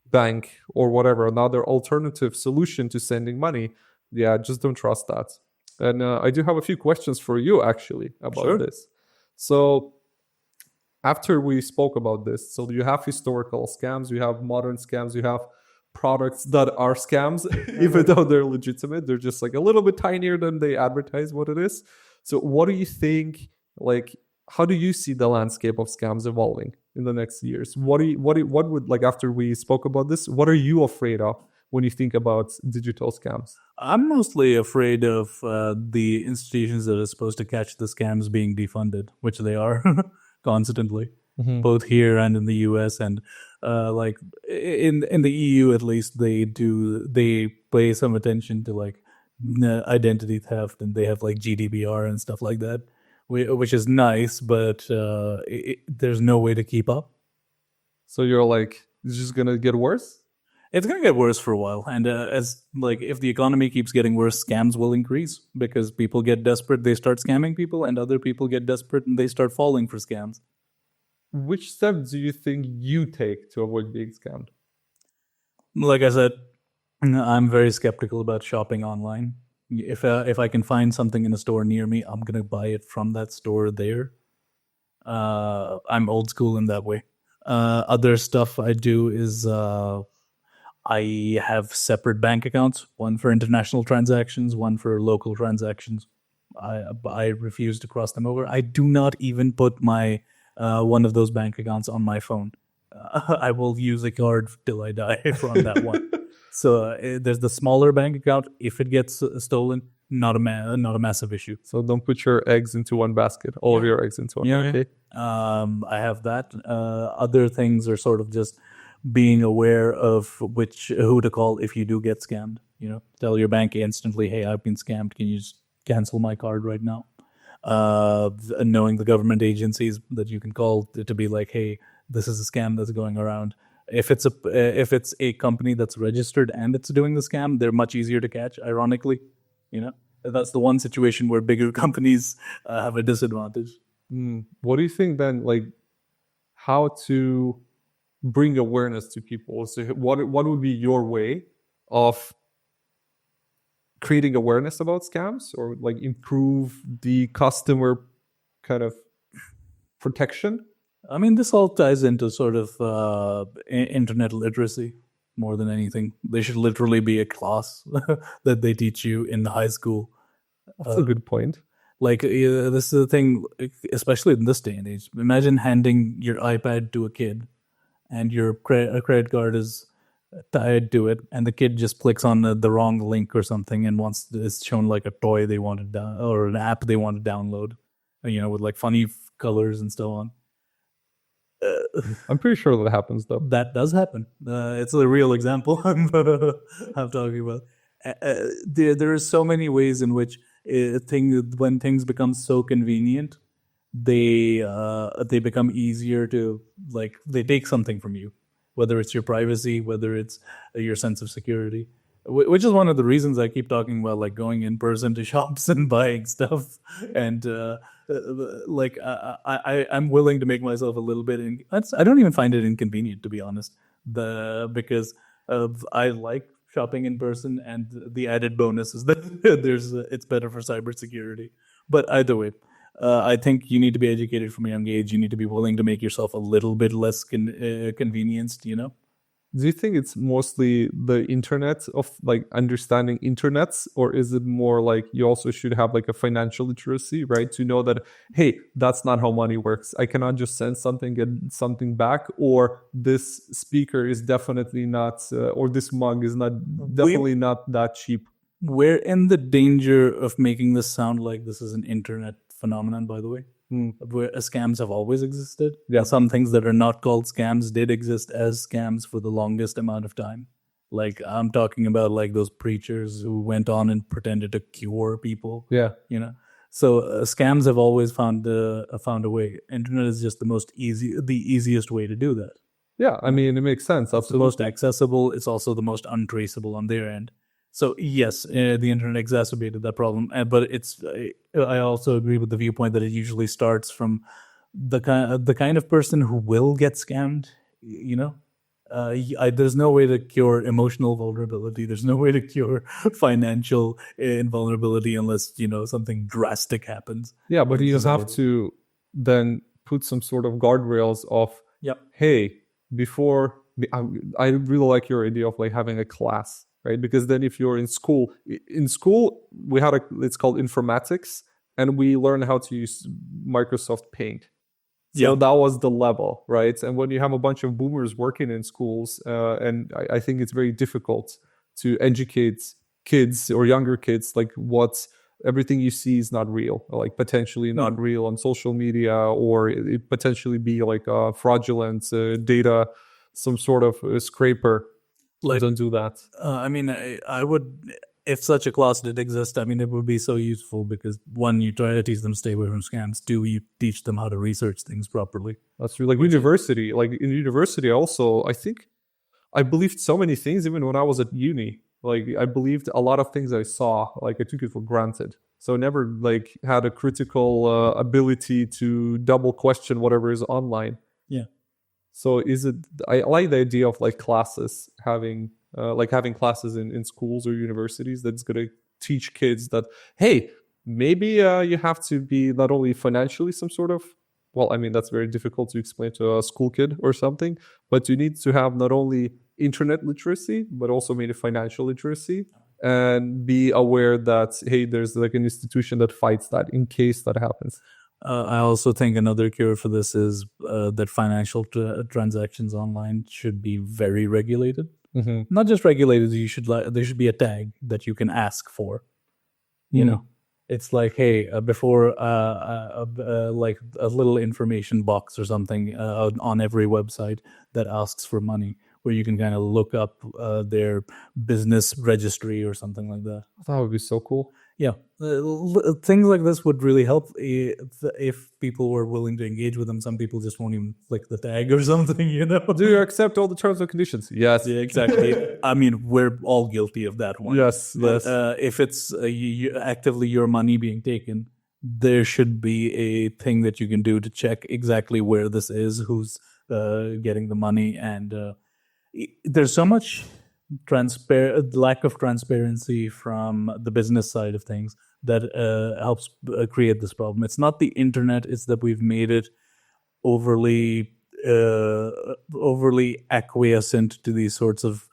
bank or whatever, another alternative solution to sending money. Yeah, just don't trust that. And I do have a few questions for you, actually, about this. So after we spoke about this, so you have historical scams, you have modern scams, you have products that are scams, even though they're legitimate. They're just like a little bit tinier than they advertise what it is. So what do you think, how do you see the landscape of scams evolving in the next years? What would, like, after we spoke about this, what are you afraid of when you think about digital scams? I'm mostly afraid of the institutions that are supposed to catch the scams being defunded, which they are constantly, both here and in the US. And like in the EU, at least, they pay some attention to like identity theft, and they have like GDPR and stuff like that, which is nice, but there's no way to keep up. So you're like, it's just gonna get worse? It's going to get worse for a while. And if the economy keeps getting worse, scams will increase because people get desperate, they start scamming people, and other people get desperate and they start falling for scams. Which steps do you think you take to avoid being scammed? Like I said, I'm very skeptical about shopping online. If I can find something in a store near me, I'm going to buy it from that store there. I'm old school in that way. Other stuff I do is... I have separate bank accounts, one for international transactions, one for local transactions. I refuse to cross them over. I do not even put my one of those bank accounts on my phone. I will use a card till I die from that one. So there's the smaller bank account. If it gets stolen, not a massive issue. So don't put your eggs into one basket. All of your eggs into one. Yeah. Okay. I have that. Other things are sort of just being aware of who to call if you do get scammed. Tell your bank instantly, hey, I've been scammed. Can you just cancel my card right now? Knowing the government agencies that you can call to be like, hey, this is a scam that's going around. If it's a company that's registered and it's doing the scam, they're much easier to catch. Ironically, that's the one situation where bigger companies have a disadvantage. What do you think then? Like, how to bring awareness to people? So what would be your way of creating awareness about scams, or like improve the customer kind of protection? I mean, this all ties into sort of internet literacy more than anything. There should literally be a class that they teach you in high school. That's a good point. Like, this is the thing, especially in this day and age. Imagine handing your iPad to a kid and your credit card is tied to it, and the kid just clicks on the wrong link or something and it's shown like a toy they want to or an app they want to download, with like funny colors and so on. I'm pretty sure that happens, though. That does happen. It's a real example I'm talking about. There are so many ways in which when things become so convenient, they become easier to, like, they take something from you, whether it's your privacy, whether it's your sense of security, which is one of the reasons I keep talking about, like, going in person to shops and buying stuff. And like I'm willing to make myself a little bit I don't even find it inconvenient, to be honest, because I like shopping in person, and the added bonus is that it's better for cybersecurity. But either way, I think you need to be educated from a young age. You need to be willing to make yourself a little bit less convenienced, you know? Do you think it's mostly the internet of like understanding internets, or is it more like you also should have like a financial literacy, right? To know that, hey, that's not how money works. I cannot just send something, get something back, or this speaker is definitely not, or this mug is not definitely not that cheap. We're in the danger of making this sound like this is an internet phenomenon, by the way. Where scams have always existed. Yeah. Some things that are not called scams did exist as scams for the longest amount of time. Like, I'm talking about like those preachers who went on and pretended to cure people. Yeah. You know, so scams have always found a way. Internet is just the easiest way to do that. Yeah, I mean, it makes sense. It's the most accessible. It's also the most untraceable on their end. So yes, the internet exacerbated that problem, but I also agree with the viewpoint that it usually starts from the kind of person who will get scammed. You know, there's no way to cure emotional vulnerability. There's no way to cure financial invulnerability unless, you know, something drastic happens. Yeah, but you just have to then put some sort of guardrails of, yep, hey, before I really like your idea of like having a class. Right? Because then if you're in school we had it's called informatics, and we learn how to use Microsoft Paint. So that was the level, right? And when you have a bunch of boomers working in schools, and I think it's very difficult to educate kids or younger kids, like what everything you see is not real, like potentially not real on social media, or it potentially be like a fraudulent data, some sort of scraper. Like, don't do that. I mean, I would, if such a class did exist, I mean, it would be so useful because, one, you try to teach them to stay away from scams. Two, you teach them how to research things properly. That's true. Like university, like in university also, I believed so many things even when I was at uni. Like I believed a lot of things I saw, like I took it for granted. So I never like had a critical ability to double question whatever is online. Yeah. So I like the idea of like classes, having classes in schools or universities that's going to teach kids that, hey, maybe you have to be not only financially some sort of, well, I mean, that's very difficult to explain to a school kid or something, but you need to have not only internet literacy, but also maybe financial literacy, and be aware that, hey, there's like an institution that fights that in case that happens. I also think another cure for this is that financial transactions online should be very regulated. Mm-hmm. Not just regulated, there should be a tag that you can ask for. You know, it's like, hey, before like a little information box or something on every website that asks for money, where you can kind of look up their business registry or something like that. That would be so cool. Yeah, things like this would really help if people were willing to engage with them. Some people just won't even click the tag or something, you know. Do you accept all the terms and conditions? Yes. Yeah, exactly. I mean, we're all guilty of that one. Yes. If it's actively your money being taken, there should be a thing that you can do to check exactly where this is, who's getting the money, and there's so much lack of transparency from the business side of things that helps create this problem. It's not the internet; it's that we've made it overly acquiescent to these sorts of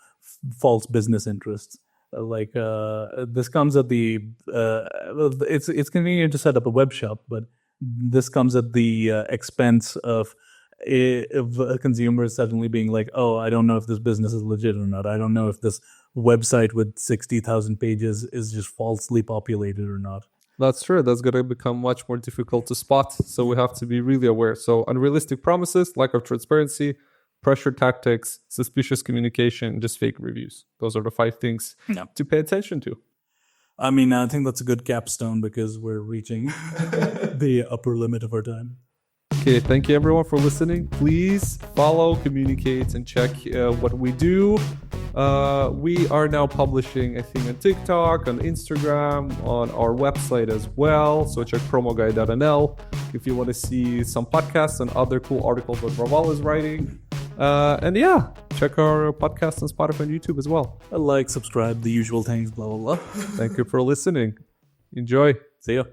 false business interests. Like this comes at the it's convenient to set up a web shop, but this comes at the expense of a consumer suddenly being like, oh, I don't know if this business is legit or not. I don't know if this website with 60,000 pages is just falsely populated or not. That's true. That's going to become much more difficult to spot. So we have to be really aware. So unrealistic promises, lack of transparency, pressure tactics, suspicious communication, just fake reviews. Those are the 5 things to pay attention to. I mean, I think that's a good capstone because we're reaching the upper limit of our time. Okay, thank you everyone for listening. Please follow, communicate, and check what we do. We are now publishing, I think, on TikTok, on Instagram, on our website as well. So check promoguy.nl if you want to see some podcasts and other cool articles that Raval is writing. And yeah, check our podcast on Spotify and YouTube as well. Like, subscribe, the usual things, blah, blah, blah. Thank you for listening. Enjoy. See ya.